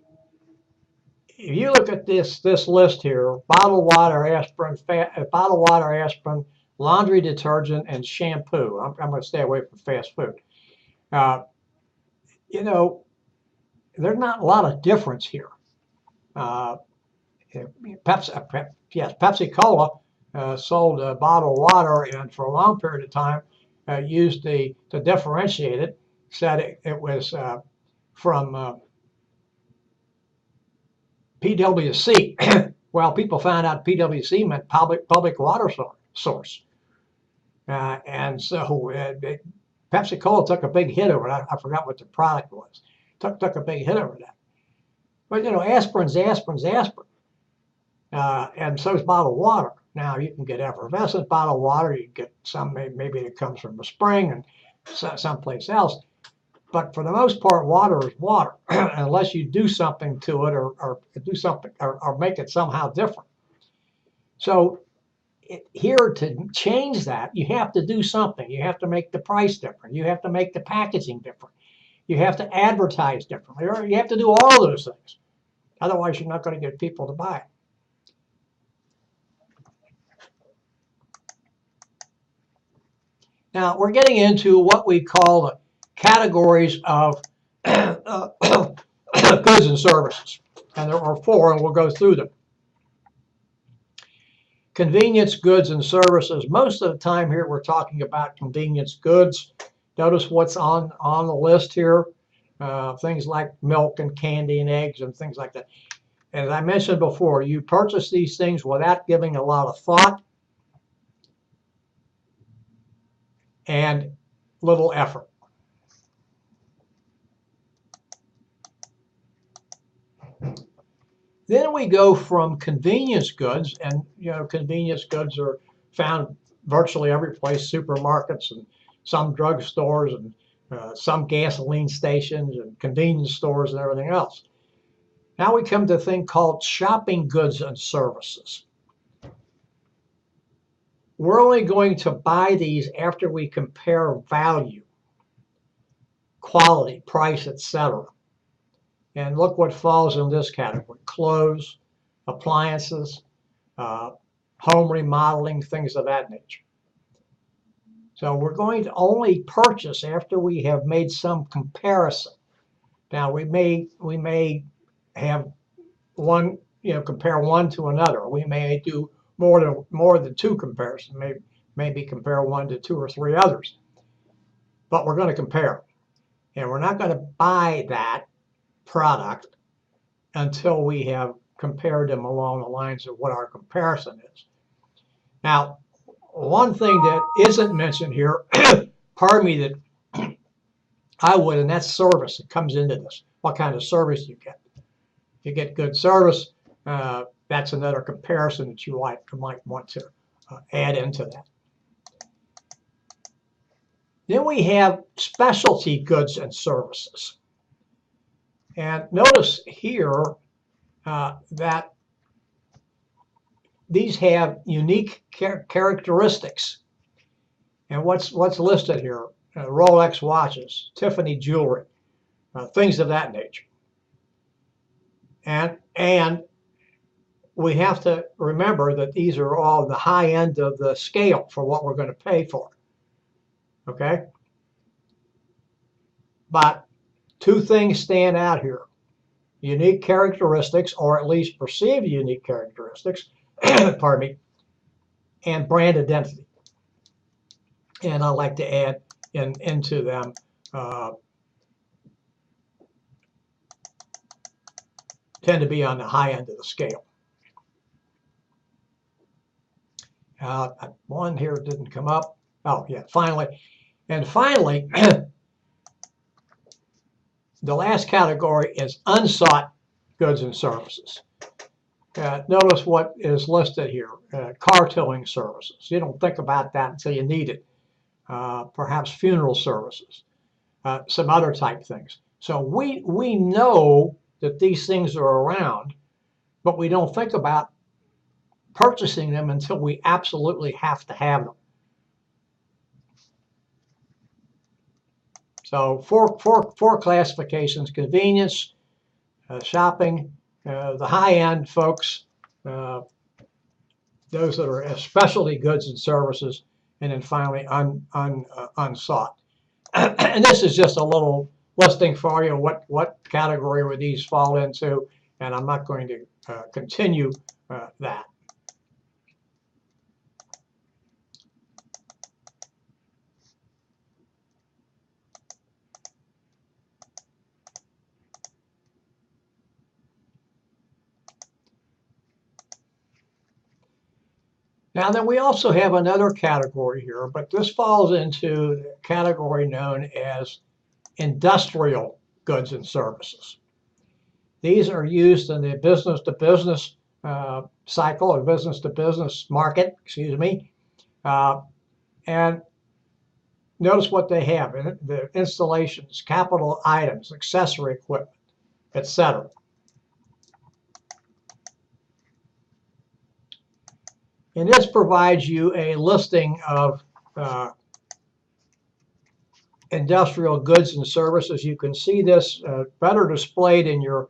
if you look at this list here, bottled water, aspirin, laundry detergent, and shampoo. I'm going to stay away from fast food. You know, there's not a lot of difference here. Pepsi-Cola sold bottled water, and for a long period of time used to differentiate it. Said it was from PwC. Well, people found out PwC meant public water source, and so Pepsi-Cola took a big hit over it. I forgot what the product was. Took a big hit over that. But, you know, aspirin's aspirin. And so is bottled water. Now, you can get effervescent bottled water. You can get some, maybe it comes from a spring and someplace else. But for the most part, water is water, unless you do something to it or do something or make it somehow different. So here to change that, you have to do something. You have to make the price different. You have to make the packaging different. You have to advertise differently. Or you have to do all of those things. Otherwise, you're not going to get people to buy it. Now, we're getting into what we call the categories of goods and services. And there are four, and we'll go through them. Convenience goods and services. Most of the time here, we're talking about convenience goods. Notice what's on the list here. Things like milk and candy and eggs and things like that. As I mentioned before, you purchase these things without giving a lot of thought and little effort. Then we go from convenience goods, and convenience goods are found virtually every place, supermarkets and some drugstores and some gasoline stations and convenience stores and everything else. Now we come to a thing called shopping goods and services. We're only going to buy these after we compare value, quality, price, etc. And look what falls in this category: clothes, appliances, home remodeling, things of that nature. So we're going to only purchase after we have made some comparison. Now we may have one, compare one to another. We may do more than two comparisons. Maybe compare one to two or three others. But we're going to compare, and we're not going to buy that product until we have compared them along the lines of what our comparison is. Now, one thing that isn't mentioned here, pardon me, that I would, and that's service. It comes into this. What kind of service you get? If you get good service, that's another comparison that you might want to add into that. Then we have specialty goods and services. And notice here that these have unique characteristics. And what's listed here? Rolex watches, Tiffany jewelry, things of that nature. And we have to remember that these are all the high end of the scale for what we're going to pay for. Okay? But two things stand out here. Unique characteristics, or at least perceived unique characteristics, pardon me, and brand identity. And I like to add into them tend to be on the high end of the scale. One here didn't come up. Oh, yeah, finally. And finally, the last category is unsought goods and services. Notice what is listed here, car towing services. You don't think about that until you need it. Perhaps funeral services, some other type things. So we know that these things are around, but we don't think about purchasing them until we absolutely have to have them. So four classifications: convenience, shopping, the high-end folks, those that are specialty goods and services, and then finally unsought. And this is just a little listing for you what category would these fall into, and I'm not going to continue that. Now then, we also have another category here, but this falls into the category known as industrial goods and services. These are used in the business-to-business cycle, or business-to-business market, excuse me. And notice what they have in it: the installations, capital items, accessory equipment, etc. And this provides you a listing of industrial goods and services. You can see this better displayed in your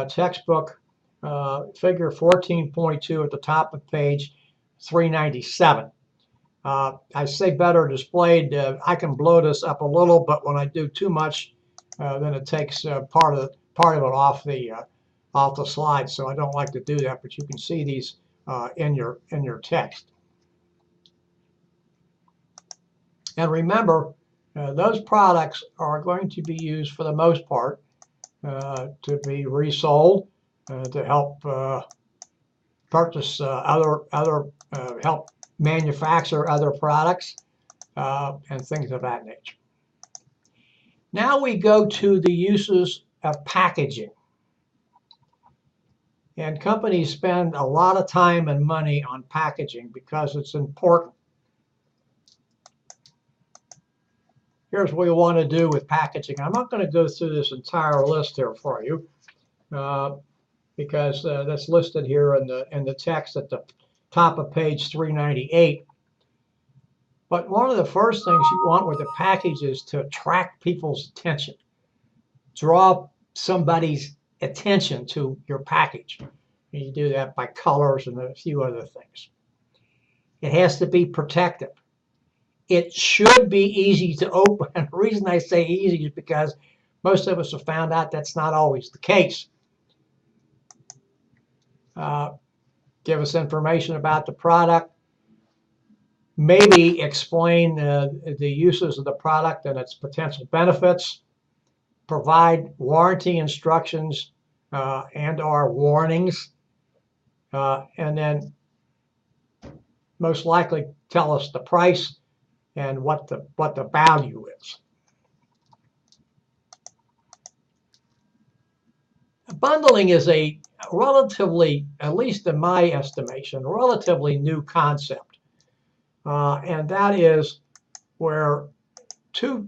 textbook, figure 14.2 at the top of page 397. I say better displayed. I can blow this up a little, but when I do too much, then it takes part of it off the slide. So I don't like to do that. But you can see these in your text. And remember, those products are going to be used for the most part to be resold, to help purchase help manufacture other products, and things of that nature. Now we go to the uses of packaging. And companies spend a lot of time and money on packaging because it's important. Here's what we want to do with packaging. I'm not going to go through this entire list here for you because that's listed here in the text at the top of page 398. But one of the first things you want with the package is to attract people's attention. Draw somebody's attention to your package. And you do that by colors and a few other things. It has to be protective. It should be easy to open. And the reason I say easy is because most of us have found out that's not always the case. Give us information about the product. Maybe explain the uses of the product and its potential benefits. Provide warranty instructions and/or warnings. And then most likely tell us the price and what the value is. Bundling is a relatively, at least in my estimation, relatively new concept. And that is where two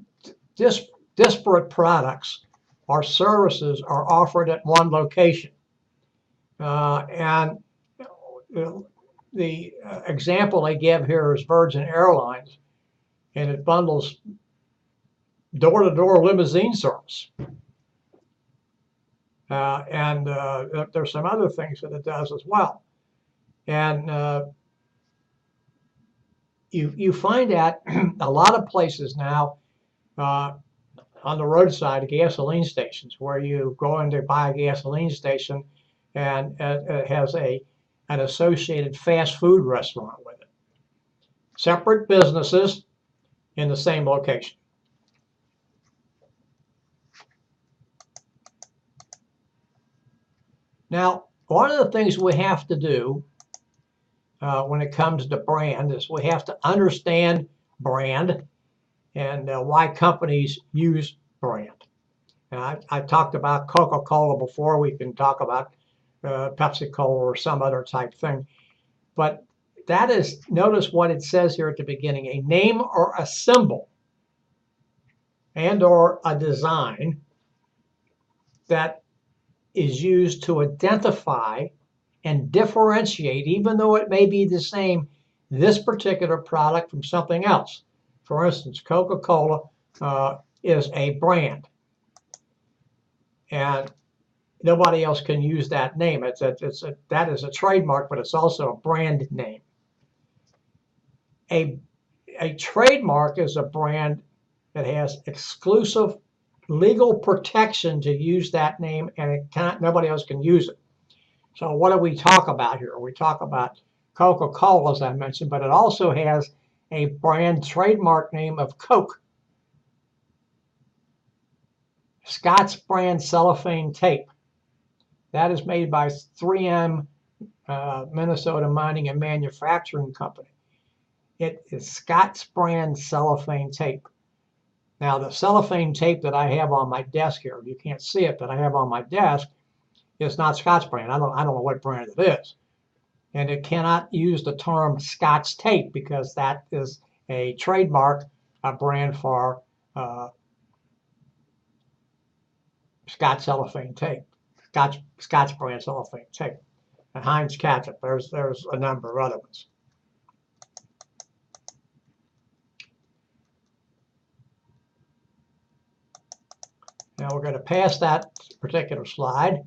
disparate products or services are offered at one location. And the example I give here is Virgin Airlines, and it bundles door-to-door limousine service. There's some other things that it does as well. And you find that a lot of places now on the roadside, gasoline stations, where you go in to buy a gasoline station, and it has an associated fast food restaurant with it. Separate businesses in the same location. Now, one of the things we have to do when it comes to brand is we have to understand brand and why companies use brand. And I talked about Coca-Cola before. We can talk about Pepsi-Cola or some other type thing. But that is, notice what it says here at the beginning, a name or a symbol and or a design that is used to identify and differentiate, even though it may be the same, this particular product from something else. For instance, Coca-Cola is a brand, and nobody else can use that name. That is a trademark, but it's also a brand name. A trademark is a brand that has exclusive legal protection to use that name, and nobody else can use it. So what do we talk about here? We talk about Coca-Cola, as I mentioned, but it also has a brand trademark name of Coke. Scotts brand cellophane tape. That is made by 3M, Minnesota Mining and Manufacturing Company. It is Scotts brand cellophane tape. Now, the cellophane tape that I have on my desk here, you can't see it, but I have on my desk, is not Scotts brand. I don't know what brand it is. And it cannot use the term Scotts tape because that is a trademark, a brand for Scotts cellophane tape, Scotts brand cellophane tape. And Heinz ketchup, there's a number of other ones. Now we're going to pass that particular slide.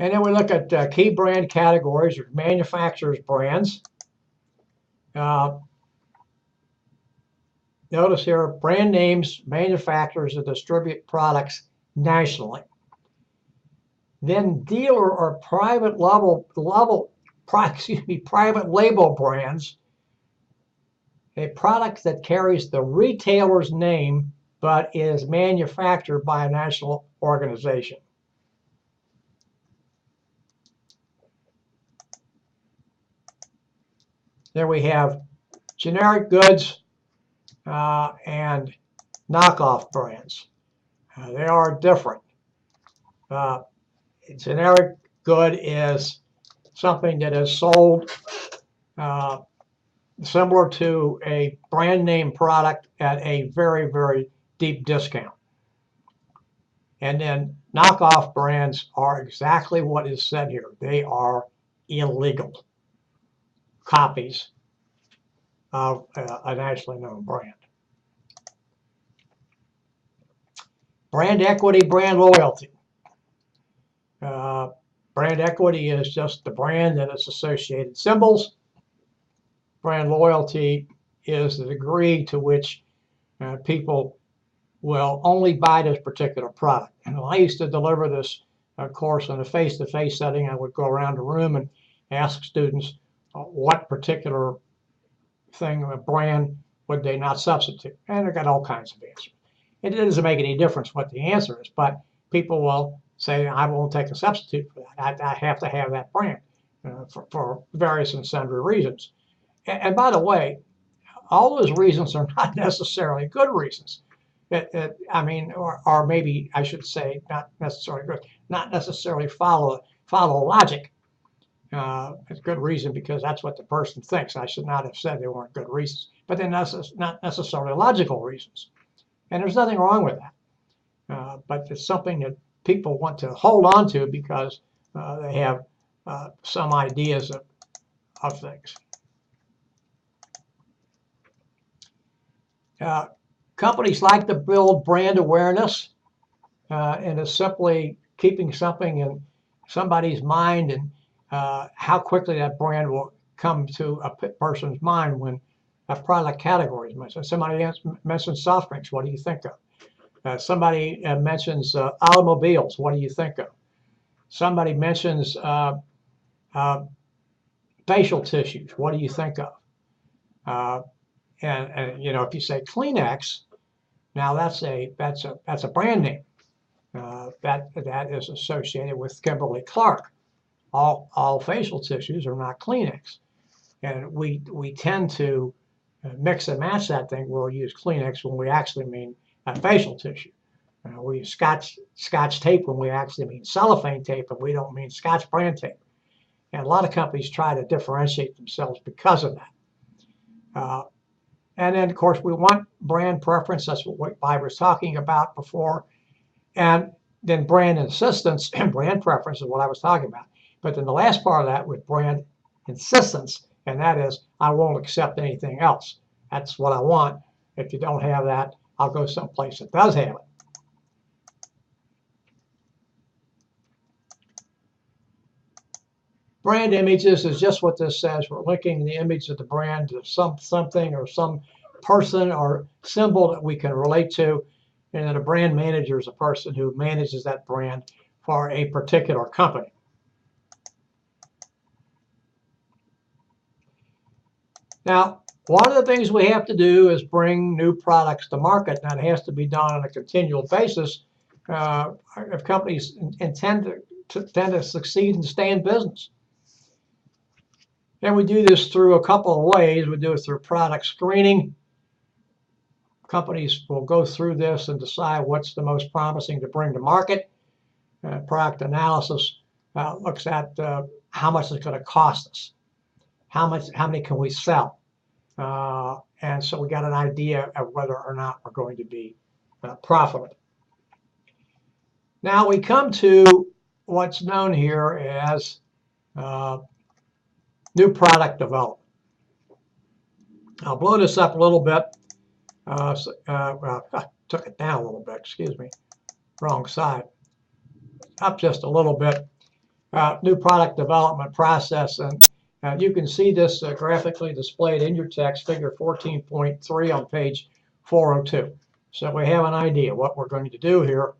And then we look at key brand categories, or manufacturers' brands. Notice here, brand names, manufacturers that distribute products nationally. Then dealer or private private label brands, a product that carries the retailer's name but is manufactured by a national organization. Then we have generic goods and knockoff brands. They are different. Generic good is something that is sold similar to a brand name product at a very, very deep discount. And then knockoff brands are exactly what is said here. They are illegal copies of a nationally known brand. Brand equity, brand loyalty. Brand equity is just the brand and its associated symbols. Brand loyalty is the degree to which people will only buy this particular product. And when I used to deliver this course in a face-to-face setting, I would go around the room and ask students what particular thing, a brand, would they not substitute. And I got all kinds of answers. It doesn't make any difference what the answer is, but people will say, I won't take a substitute for that. I have to have that brand for various and sundry reasons. And by the way, all those reasons are not necessarily good reasons. I mean, or maybe I should say not necessarily good, not necessarily follow logic. It's good reason because that's what the person thinks. I should not have said they weren't good reasons, but they're not necessarily logical reasons. And there's nothing wrong with that. But it's something that people want to hold on to because they have some ideas of things. Companies like to build brand awareness, and it's simply keeping something in somebody's mind, and how quickly that brand will come to a person's mind when a product category is mentioned. Somebody mentions soft drinks, what do you think of? Somebody mentions automobiles, what do you think of? Somebody mentions facial tissues, what do you think of? And you know, if you say Kleenex, now that's a brand name that is associated with Kimberly-Clark. All facial tissues are not Kleenex, and we tend to mix and match that thing. We'll use Kleenex when we actually mean a facial tissue. We use Scotch tape when we actually mean cellophane tape, and we don't mean Scotch brand tape. And a lot of companies try to differentiate themselves because of that. And then, of course, we want brand preference. That's what Bob was talking about before. And then brand insistence and brand preference is what I was talking about. But then the last part of that with brand insistence, and that is, I won't accept anything else. That's what I want. If you don't have that, I'll go someplace that does have it. Brand images is just what this says. We're linking the image of the brand to something or some person or symbol that we can relate to. And then a brand manager is a person who manages that brand for a particular company. Now, one of the things we have to do is bring new products to market. Now, it has to be done on a continual basis if companies intend to succeed and stay in business. And we do this through a couple of ways. We do it through product screening. Companies will go through this and decide what's the most promising to bring to market. Product analysis looks at how much it's going to cost us, how many can we sell, and so we got an idea of whether or not we're going to be profitable. Now we come to what's known here as new product development. I'll blow this up a little bit. Well, I took it down a little bit, excuse me, wrong side. Up just a little bit. New product development process, and you can see this graphically displayed in your text, figure 14.3 on page 402. So we have an idea what we're going to do here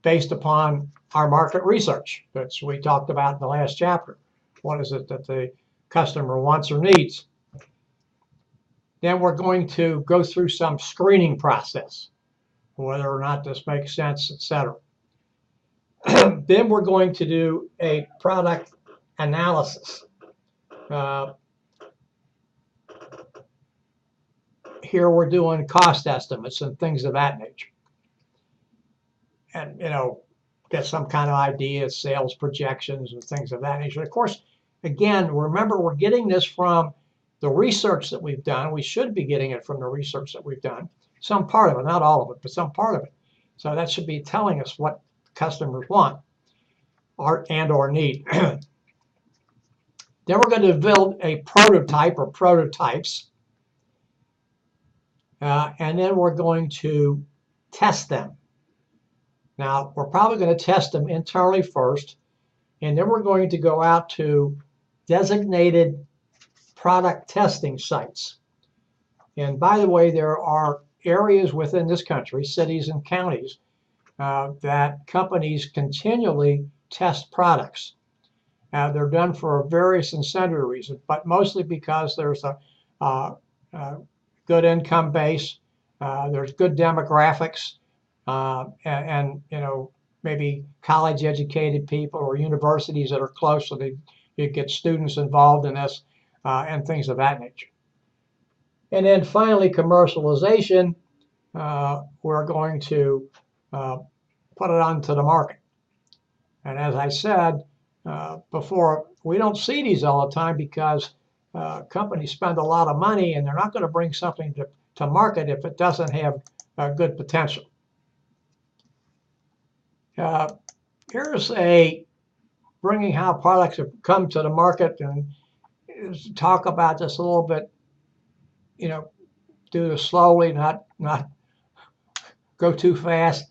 based upon our market research that we talked about in the last chapter. What is it that the customer wants or needs? Then we're going to go through some screening process, whether or not this makes sense, etc. Then we're going to do a product analysis. Here we're doing cost estimates and things of that nature. And, you know, get some kind of idea, sales projections and things of that nature. Of course, again, remember, we're getting this from the research that we've done. We should be getting it from the research that we've done. Some part of it, not all of it, but some part of it. So that should be telling us what customers want or need. Then we're going to build a prototype or prototypes. And then we're going to test them. Now, we're probably going to test them internally first. And then we're going to go out to designated product testing sites. And by the way, there are areas within this country, cities and counties, that companies continually test products. They're done for various and sundry reasons, but mostly because there's a good income base, there's good demographics, and you know, maybe college-educated people or universities that are close, so you get students involved in this and things of that nature. And then finally, commercialization. We're going to put it onto the market. And as I said before, we don't see these all the time because companies spend a lot of money and they're not going to bring something to market if it doesn't have good potential. Here's a bringing how products have come to the market, and talk about this a little bit, you know, do this slowly, not go too fast,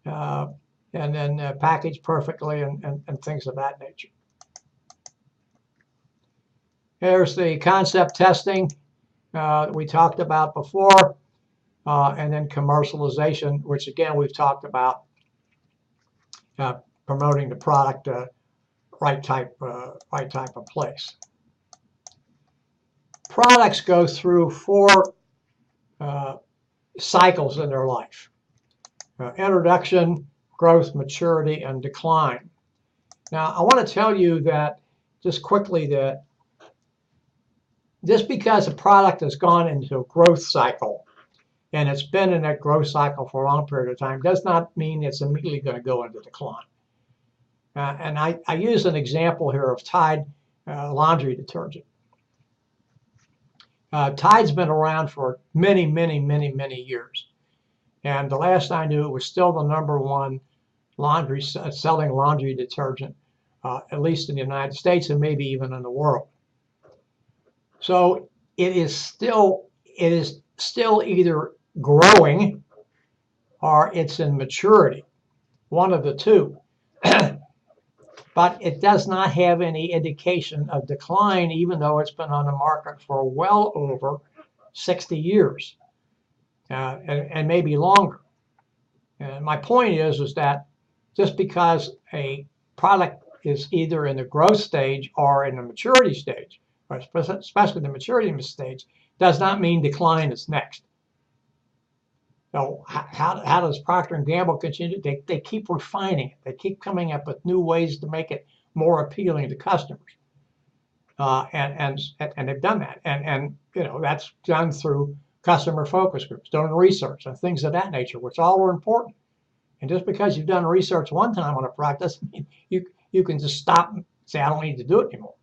and then package perfectly and things of that nature. Here's the concept testing that we talked about before, and then commercialization, which again we've talked about, promoting the product right type of place. Products go through 4 cycles in their life: introduction, growth, maturity, and decline. Now, I want to tell you that just quickly that just because a product has gone into a growth cycle and it's been in that growth cycle for a long period of time does not mean it's immediately going to go into decline. And I use an example here of Tide laundry detergent. Tide's been around for many years. And the last I knew, it was still the #1 selling laundry detergent, at least in the United States and maybe even in the world. So it is still either growing or it's in maturity, one of the two. But it does not have any indication of decline, even though it's been on the market for well over 60 years, and maybe longer. And my point is that just because a product is either in the growth stage or in the maturity stage, or especially the maturity stage, does not mean decline is next. So how does Procter & Gamble continue? They keep refining it. They keep coming up with new ways to make it more appealing to customers, and they've done that. And you know, that's done through customer focus groups, doing research and things of that nature, which all are important. And just because you've done research one time on a product doesn't mean you can just stop and say, I don't need to do it anymore.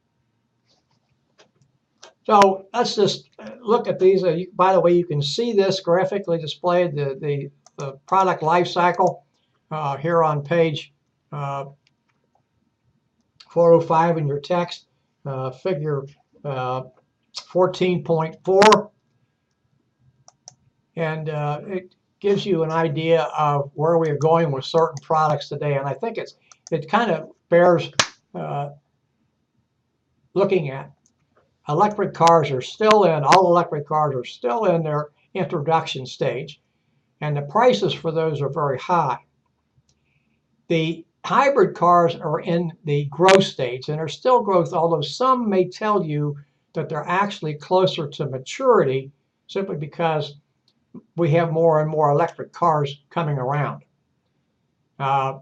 So let's just look at these. By the way, you can see this graphically displayed, the product life cycle here on page 405 in your text, figure 14.4. And it gives you an idea of where we are going with certain products today. And I think it kind of bears looking at. Electric cars are still all electric cars are still in their introduction stage, and the prices for those are very high. The hybrid cars are in the growth stage, and there's still growth, although some may tell you that they're actually closer to maturity simply because we have more and more electric cars coming around. The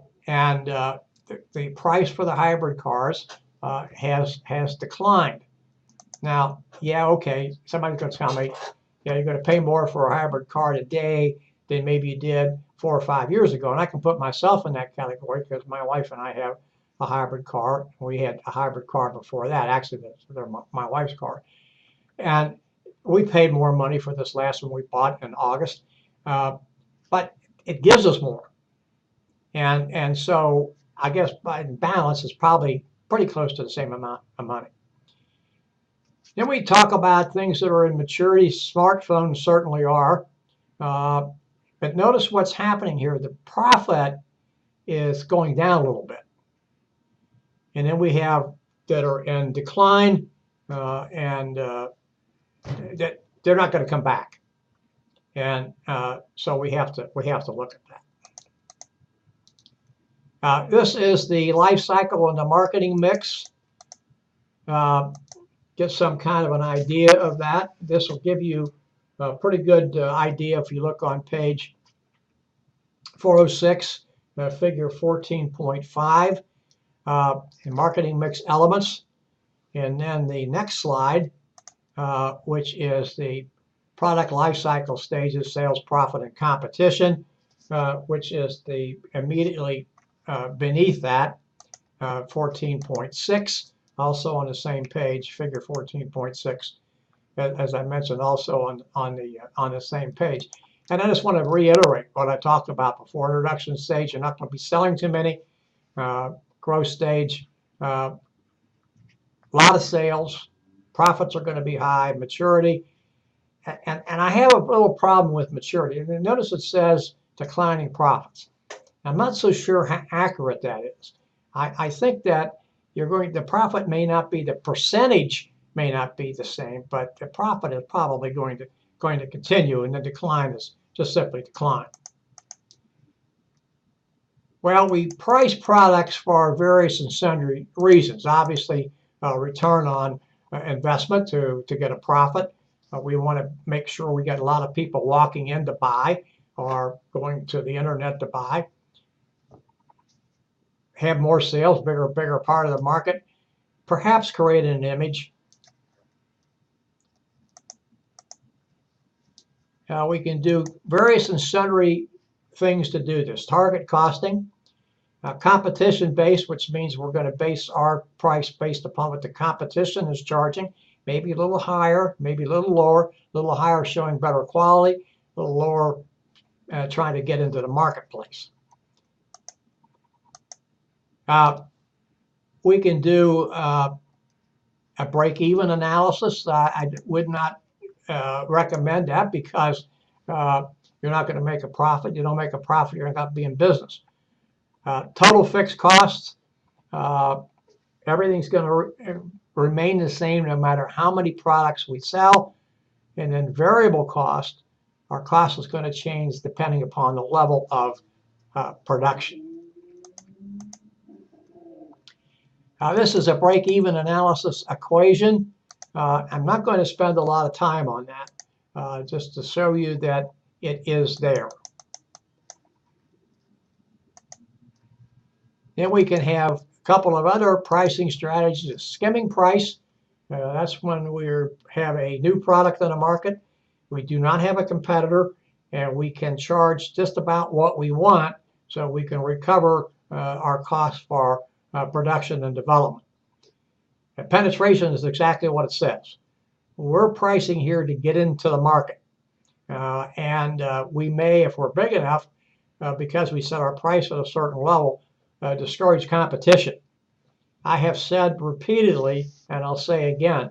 price for the hybrid cars has declined. Now, yeah, okay, somebody's going to tell me, yeah, you're going to pay more for a hybrid car today than maybe you did 4 or 5 years ago. And I can put myself in that category because my wife and I have a hybrid car. We had a hybrid car before that. Actually, they're my wife's car. And we paid more money for this last one we bought in August. But it gives us more. And so I guess by balance, it's probably pretty close to the same amount of money. Then we talk about things that are in maturity. Smartphones certainly are. But notice what's happening here. The profit is going down a little bit. And then we have that are in decline, and that they're not going to come back. And so we have to look at that. This is the life cycle and the marketing mix. Get some kind of an idea of that. This will give you a pretty good idea if you look on page 406, figure 14.5, in marketing mix elements. And then the next slide, which is the product life cycle stages, sales, profit, and competition, which is the immediately beneath that, 14.6. Also on the same page, figure 14.6, as I mentioned, also on the same page. And I just want to reiterate what I talked about before. Introduction stage, you're not going to be selling too many. Growth stage, a lot of sales. Profits are going to be high. Maturity, and I have a little problem with maturity. And notice it says declining profits. I'm not so sure how accurate that is. I think that the profit may not be, the percentage may not be the same, but the profit is probably going to continue, and the decline is just simply decline. Well, we price products for various and sundry reasons. Obviously, return on investment to get a profit. We want to make sure we get a lot of people walking in to buy or going to the internet to buy. Have more sales, bigger part of the market. Perhaps create an image. We can do various and sundry things to do this. Target costing. Competition based, which means we're going to base our price based upon what the competition is charging, maybe a little higher, maybe a little lower, a little higher showing better quality, a little lower trying to get into the marketplace. We can do a break-even analysis. I would not recommend that because you're not going to make a profit. You don't make a profit, you're not going to be in business. Total fixed costs, everything's going to remain the same no matter how many products we sell. And then variable cost, our cost is going to change depending upon the level of production. This is a break-even analysis equation. I'm not going to spend a lot of time on that, just to show you that it is there. Then we can have a couple of other pricing strategies. A skimming price, that's when we have a new product on the market. We do not have a competitor, and we can charge just about what we want, so we can recover our costs for production and development. And penetration is exactly what it says. We're pricing here to get into the market. And we may, if we're big enough, because we set our price at a certain level, discourage competition. I have said repeatedly, and I'll say again,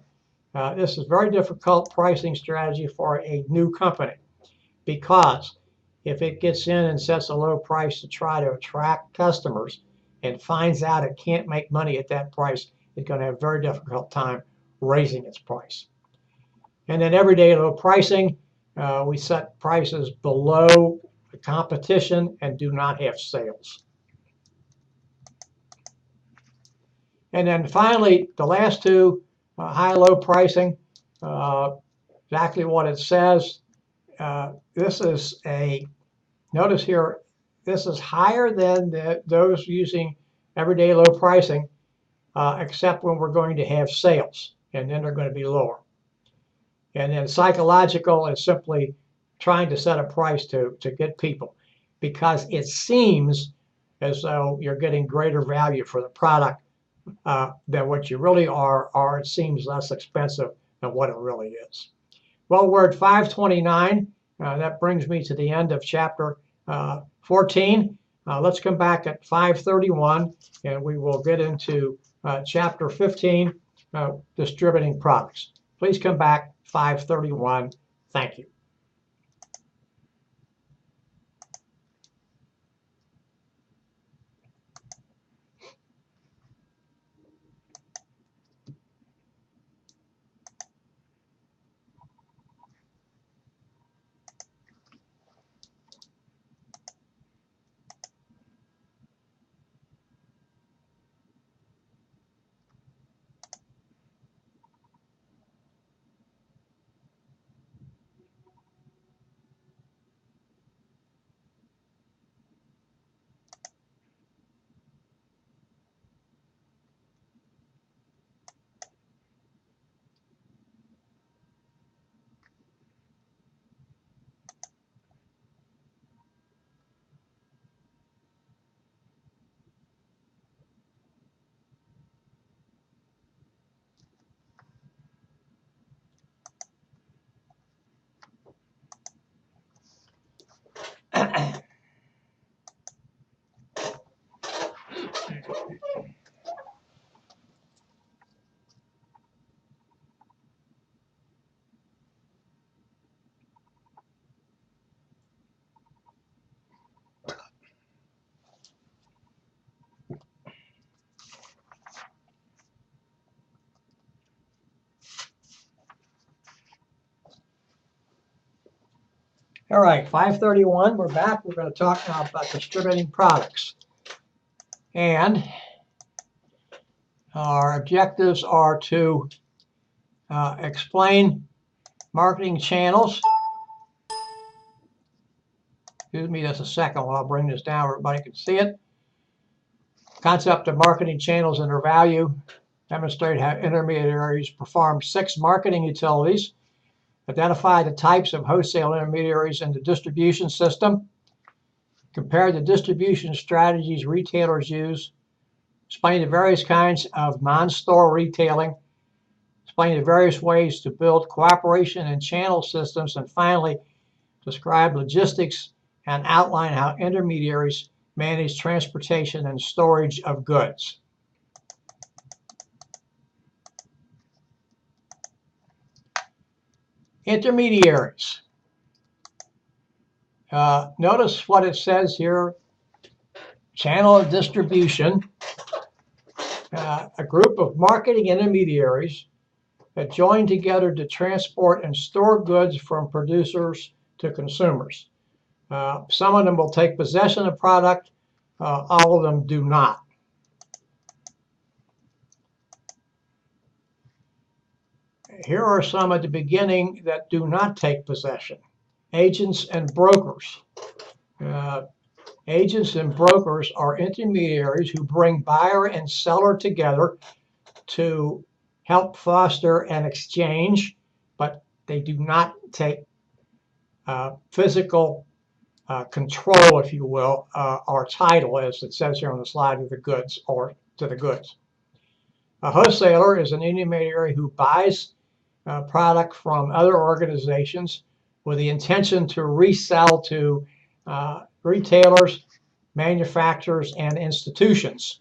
this is a very difficult pricing strategy for a new company, because if it gets in and sets a low price to try to attract customers and finds out it can't make money at that price, it's going to have a very difficult time raising its price. And then everyday low pricing, we set prices below the competition and do not have sales. And then finally, the last two, high-low pricing, exactly what it says. This is notice here, this is higher than those using everyday low pricing, except when we're going to have sales, and then they're going to be lower. And then psychological is simply trying to set a price to get people, because it seems as though you're getting greater value for the product than what you really are, or it seems less expensive than what it really is. Well, we're at 5:29. That brings me to the end of chapter 14. Let's come back at 5:31, and we will get into chapter 15, distributing products. Please come back 5:31. Thank you. All right, 531, we're back. We're going to talk now about distributing products. And our objectives are to explain marketing channels. Excuse me just a second while I'll bring this down where everybody can see it. Concept of marketing channels and their value. Demonstrate how intermediaries perform 6 marketing utilities. Identify the types of wholesale intermediaries in the distribution system. Compare the distribution strategies retailers use. Explain the various kinds of non-store retailing. Explain the various ways to build cooperation and channel systems. And finally, describe logistics and outline how intermediaries manage transportation and storage of goods. Intermediaries. Notice what it says here. Channel of distribution. A group of marketing intermediaries that join together to transport and store goods from producers to consumers. Some of them will take possession of product. All of them do not. Here are some at the beginning that do not take possession. Agents and brokers. Agents and brokers are intermediaries who bring buyer and seller together to help foster an exchange, but they do not take physical control, if you will, or title, as it says here on the slide, of the goods or to the goods. A wholesaler is an intermediary who buys product from other organizations with the intention to resell to retailers, manufacturers, and institutions.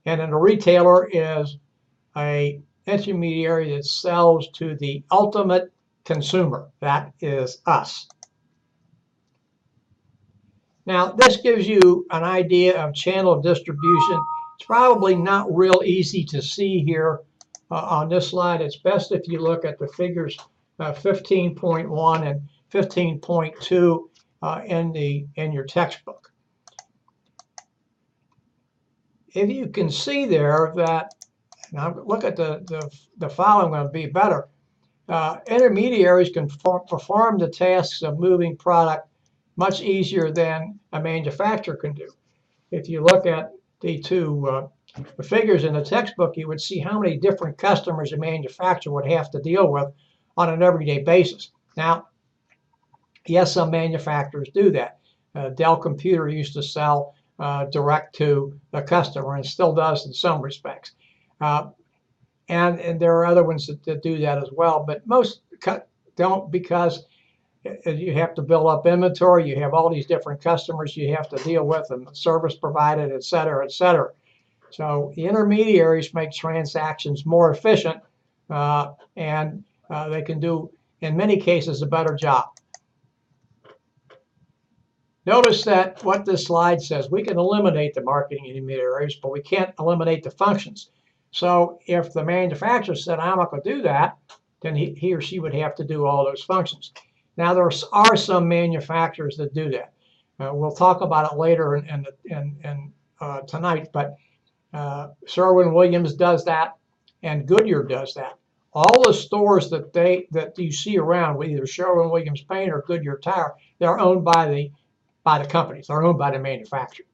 And then a retailer is an intermediary that sells to the ultimate consumer. That is us. Now, this gives you an idea of channel distribution. It's probably not real easy to see here on this slide. It's best if you look at the figures 15.1 and 15.2 in your textbook. If you can see there that, now look at the following going to be better. Intermediaries can perform the tasks of moving product much easier than a manufacturer can do. If you look at the two figures in the textbook, you would see how many different customers a manufacturer would have to deal with on an everyday basis. Now, yes, some manufacturers do that. Dell Computer used to sell direct to the customer and still does in some respects. And there are other ones that do that as well, but most don't, because you have to build up inventory. You have all these different customers you have to deal with and the service provided, et cetera, et cetera. So the intermediaries make transactions more efficient and they can do, in many cases, a better job. Notice that what this slide says, we can eliminate the marketing intermediaries, but we can't eliminate the functions. So if the manufacturer said, I'm not going to do that, then he or she would have to do all those functions. Now, there are some manufacturers that do that. We'll talk about it later tonight, but Sherwin-Williams does that, and Goodyear does that. All the stores that you see around with either Sherwin-Williams Paint or Goodyear Tire, they're owned by the companies. They're owned by the manufacturer.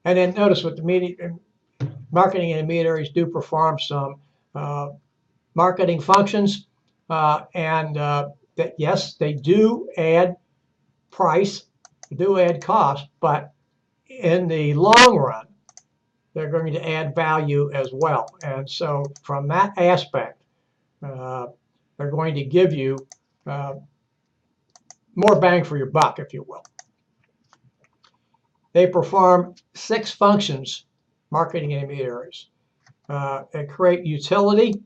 And then notice what the marketing intermediaries do perform some marketing functions, and that yes, they do add price, do add cost, but in the long run, they're going to add value as well. And so from that aspect, they're going to give you more bang for your buck, if you will. They perform 6 functions, marketing intermediaries. They create utility.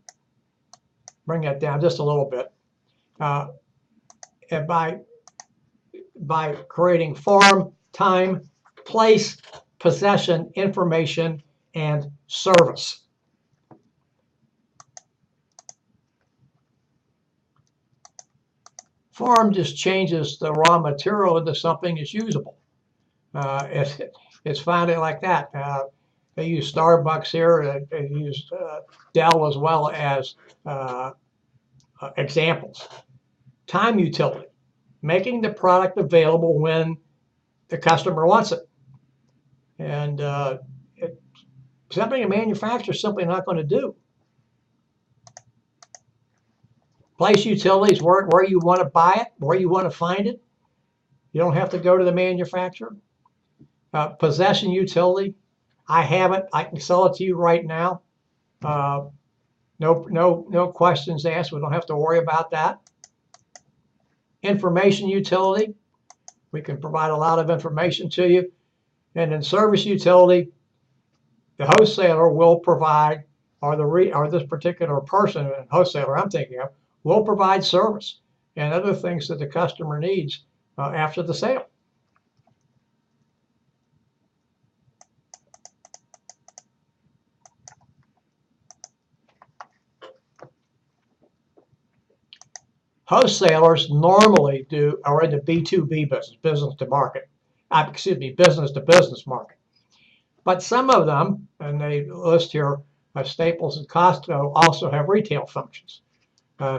Bring that down just a little bit. And by creating form, time, place, possession, information, and service. Farm just changes the raw material into something that's usable. It's finally like that. They use Starbucks here. They use Dell as well as examples. Time utility, making the product available when the customer wants it. And something a manufacturer is simply not going to do. Place utilities where you want to buy it, where you want to find it. You don't have to go to the manufacturer. Possession utility, I have it. I can sell it to you right now. No questions asked. We don't have to worry about that. Information utility, we can provide a lot of information to you. And then service utility, the wholesaler will provide, or this particular person, wholesaler I'm thinking of, will provide service and other things that the customer needs after the sale. Wholesalers normally are in the B2B business, business to market, business to business market. But some of them, and they list here, Staples and Costco also have retail functions.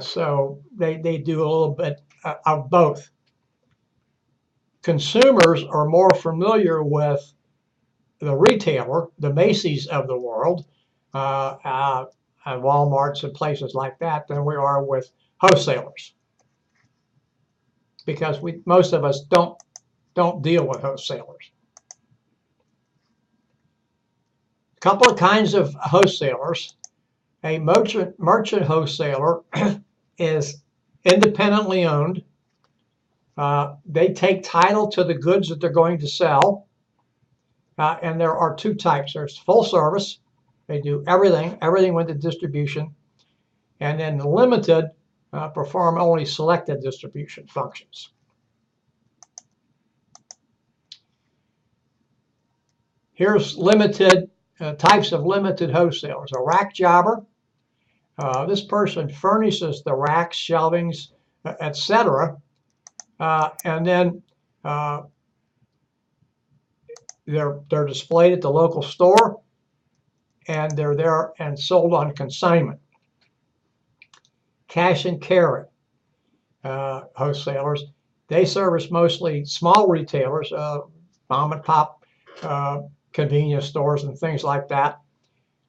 So they do a little bit of both. Consumers are more familiar with the retailer, the Macy's of the world, and Walmarts and places like that, than we are with wholesalers, because most of us don't deal with wholesalers. A couple of kinds of wholesalers. A merchant wholesaler is independently owned. They take title to the goods that they're going to sell. And there are two types. There's full service. They do everything with the distribution. And then the limited perform only selected distribution functions. Here's limited types of limited wholesalers. A rack jobber. This person furnishes the racks, shelvings, etc. And then they're displayed at the local store, and they're there and sold on consignment. Cash and carry wholesalers. They service mostly small retailers, mom and pop convenience stores and things like that.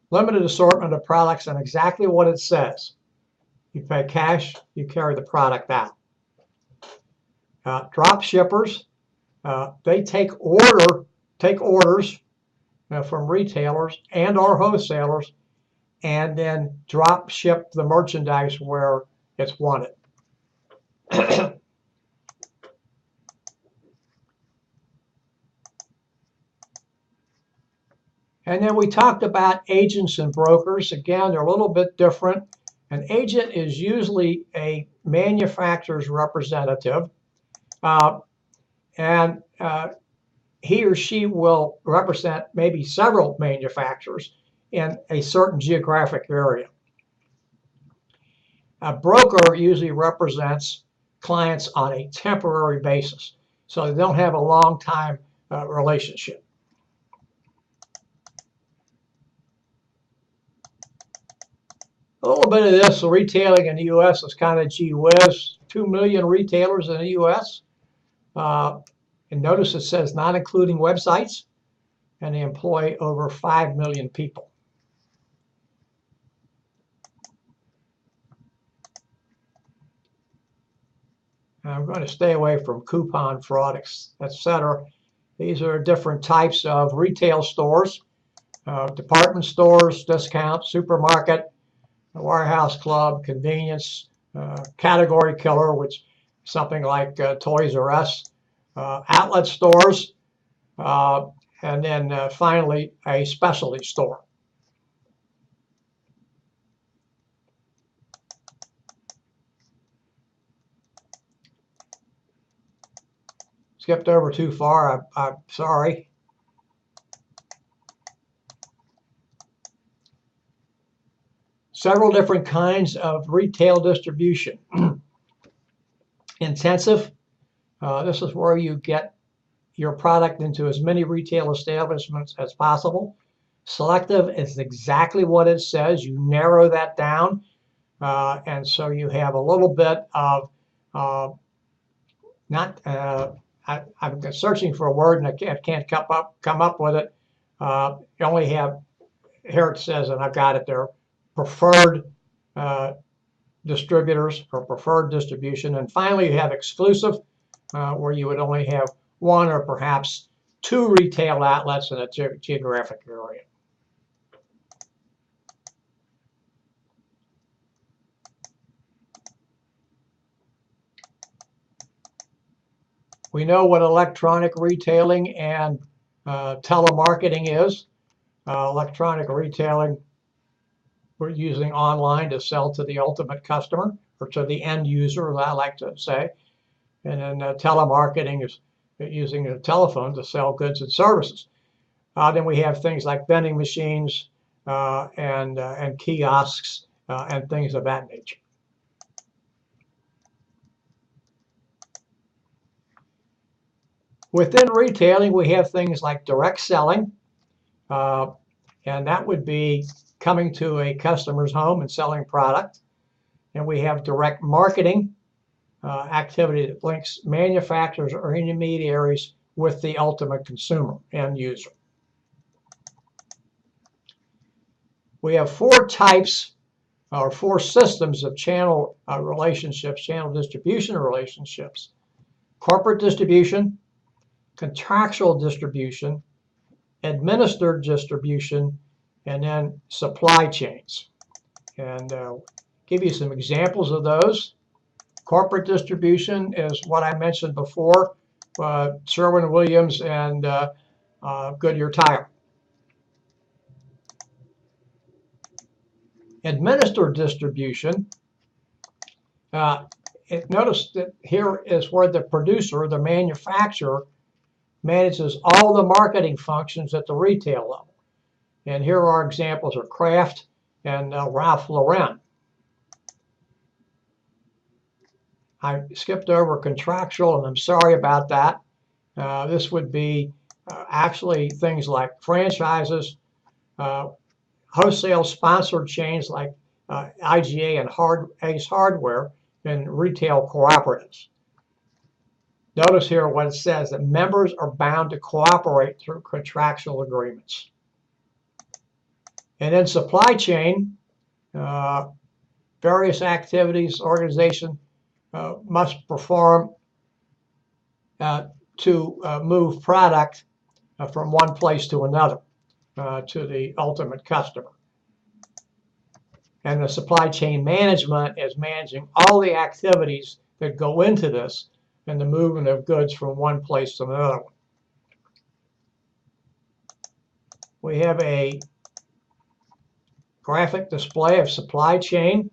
Limited assortment of products and exactly what it says. You pay cash, you carry the product out. Drop shippers, they take orders from retailers and or wholesalers, and then drop ship the merchandise where it's wanted. And then we talked about agents and brokers. Again, they're a little bit different. An agent is usually a manufacturer's representative, and he or she will represent maybe several manufacturers in a certain geographic area. A broker usually represents clients on a temporary basis, so they don't have a long-time relationship. A little bit of this, retailing in the U.S. is kind of gee whiz. 2 million retailers in the U.S. And notice it says not including websites, and they employ over 5 million people. And I'm going to stay away from coupon fraud, etc. These are different types of retail stores, department stores, discount, supermarket, warehouse club, convenience, category killer, which is something like Toys R Us, outlet stores, and then finally a specialty store. Skipped over too far, I'm sorry. Several different kinds of retail distribution. Intensive, this is where you get your product into as many retail establishments as possible. Selective is exactly what it says. You narrow that down, and so you have a little bit of not. I'm searching for a word and I can't come up with it. You only have, here it says, and I've got it there, preferred distributors or preferred distribution. And finally, you have exclusive, where you would only have one or perhaps two retail outlets in a geographic area. We know what electronic retailing and telemarketing is. Electronic retailing, we're using online to sell to the ultimate customer or to the end user, as I like to say. And then telemarketing is using a telephone to sell goods and services. Then we have things like vending machines and kiosks and things of that nature. Within retailing, we have things like direct selling, and that would be coming to a customer's home and selling product. And we have direct marketing activity that links manufacturers or intermediaries with the ultimate consumer end user. We have four types or four systems of channel relationships, channel distribution relationships: corporate distribution, contractual distribution, administered distribution, and then supply chains. And give you some examples of those. Corporate distribution is what I mentioned before, Sherwin-Williams and Goodyear Tire. Administered distribution, notice that here is where the producer, the manufacturer, manages all the marketing functions at the retail level. And here are examples of Kraft and Ralph Lauren. I skipped over contractual, and I'm sorry about that. This would be actually things like franchises, wholesale sponsored chains like IGA and Ace Hardware, and retail cooperatives. Notice here what it says, that members are bound to cooperate through contractual agreements. And in supply chain, various activities organization must perform to move product from one place to another to the ultimate customer. And the supply chain management is managing all the activities that go into this and the movement of goods from one place to another one. We have a graphic display of supply chain,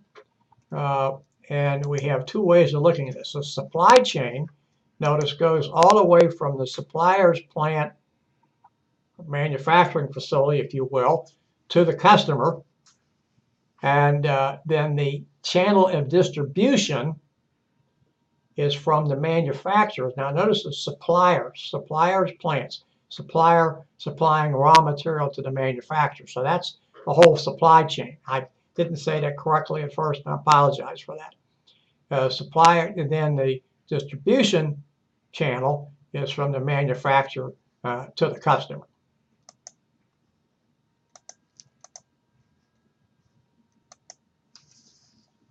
and we have two ways of looking at this. So supply chain, notice, goes all the way from the supplier's plant, manufacturing facility, if you will, to the customer. And then the channel of distribution is from the manufacturers. Now notice the supplier's plants, supplier supplying raw material to the manufacturer. So that's the whole supply chain. I didn't say that correctly at first, and I apologize for that. Supplier, and then the distribution channel is from the manufacturer to the customer.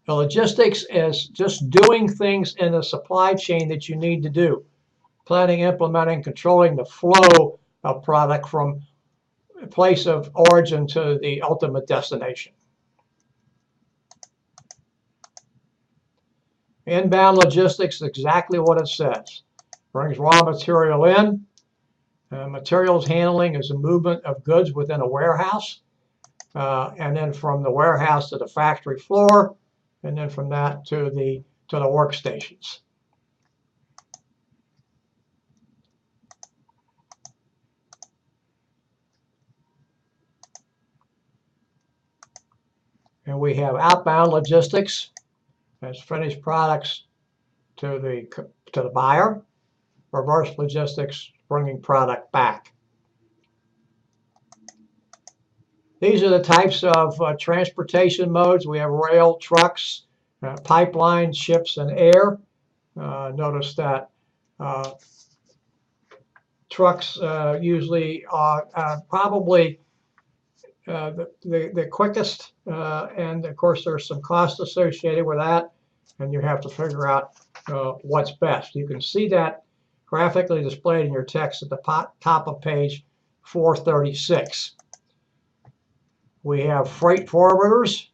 The logistics is just doing things in the supply chain that you need to do. Planning, implementing, controlling the flow of product from place of origin to the ultimate destination. Inbound logistics is exactly what it says. Brings raw material in. Materials handling is the movement of goods within a warehouse. And then from the warehouse to the factory floor, and then from that to the workstations. And we have outbound logistics as finished products to the buyer. Reverse logistics, bringing product back. These are the types of transportation modes. We have rail, trucks, pipeline, ships, and air. Notice that trucks usually are probably the quickest, and of course there's some cost associated with that, and you have to figure out what's best. You can see that graphically displayed in your text at the top of page 436. We have freight forwarders,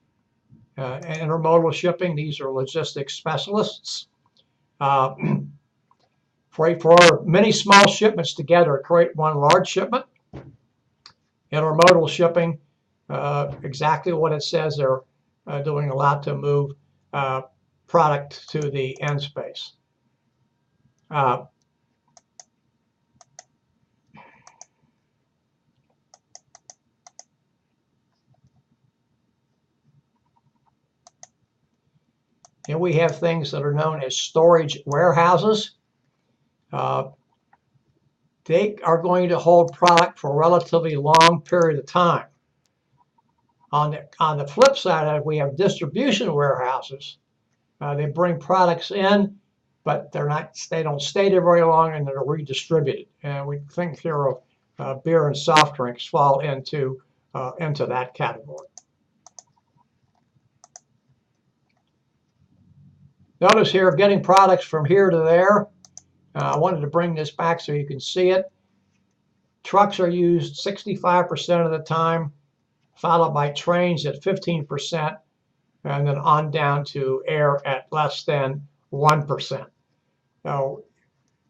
intermodal shipping. These are logistics specialists. Freight forwarder, many small shipments together create one large shipment. Intermodal shipping, exactly what it says. They're doing a lot to move product to the end space. And we have things that are known as storage warehouses. They are going to hold product for a relatively long period of time. On the flip side of it, we have distribution warehouses. They bring products in, but they don't stay there very long, and they're redistributed. And we think here of beer and soft drinks fall into that category. Notice here, getting products from here to there. I wanted to bring this back so you can see it. Trucks are used 65% of the time, followed by trains at 15%, and then on down to air at less than 1%. So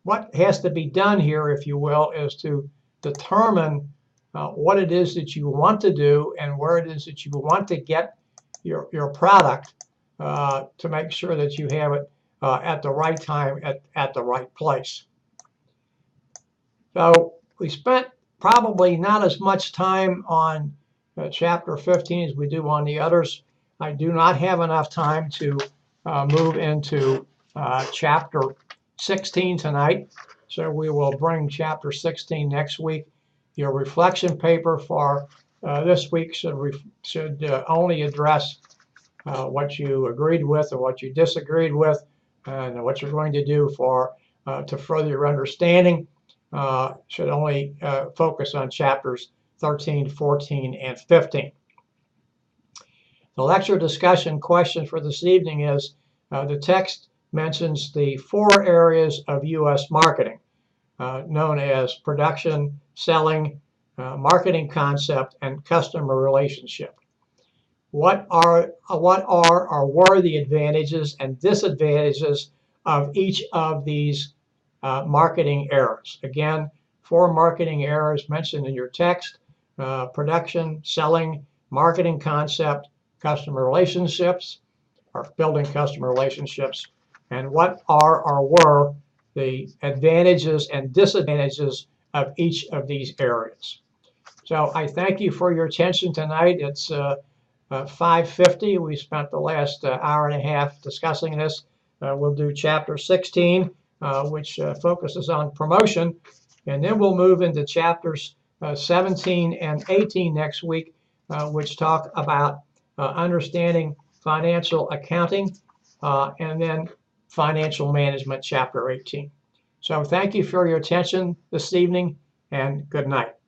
what has to be done here, if you will, is to determine what it is that you want to do and where it is that you want to get your product to make sure that you have it at the right time at the right place. So we spent probably not as much time on chapter 15 as we do on the others. I do not have enough time to move into chapter 16 tonight, so we will bring chapter 16 next week. Your reflection paper for this week should only address what you agreed with or what you disagreed with, and what you're going to do to further your understanding. Should only focus on chapters 13, 14, and 15. The lecture discussion question for this evening is, the text mentions the 4 areas of U.S. marketing, known as production, selling, marketing concept, and customer relationship. What are or were the advantages and disadvantages of each of these marketing areas? Again, 4 marketing areas mentioned in your text: production, selling, marketing concept, customer relationships, or building customer relationships. And what are or were the advantages and disadvantages of each of these areas? So I thank you for your attention tonight. It's 5:50. We spent the last hour and a half discussing this. We'll do chapter 16, which focuses on promotion, and then we'll move into chapters 17 and 18 next week, which talk about understanding financial accounting, and then financial management, chapter 18. So thank you for your attention this evening, and good night.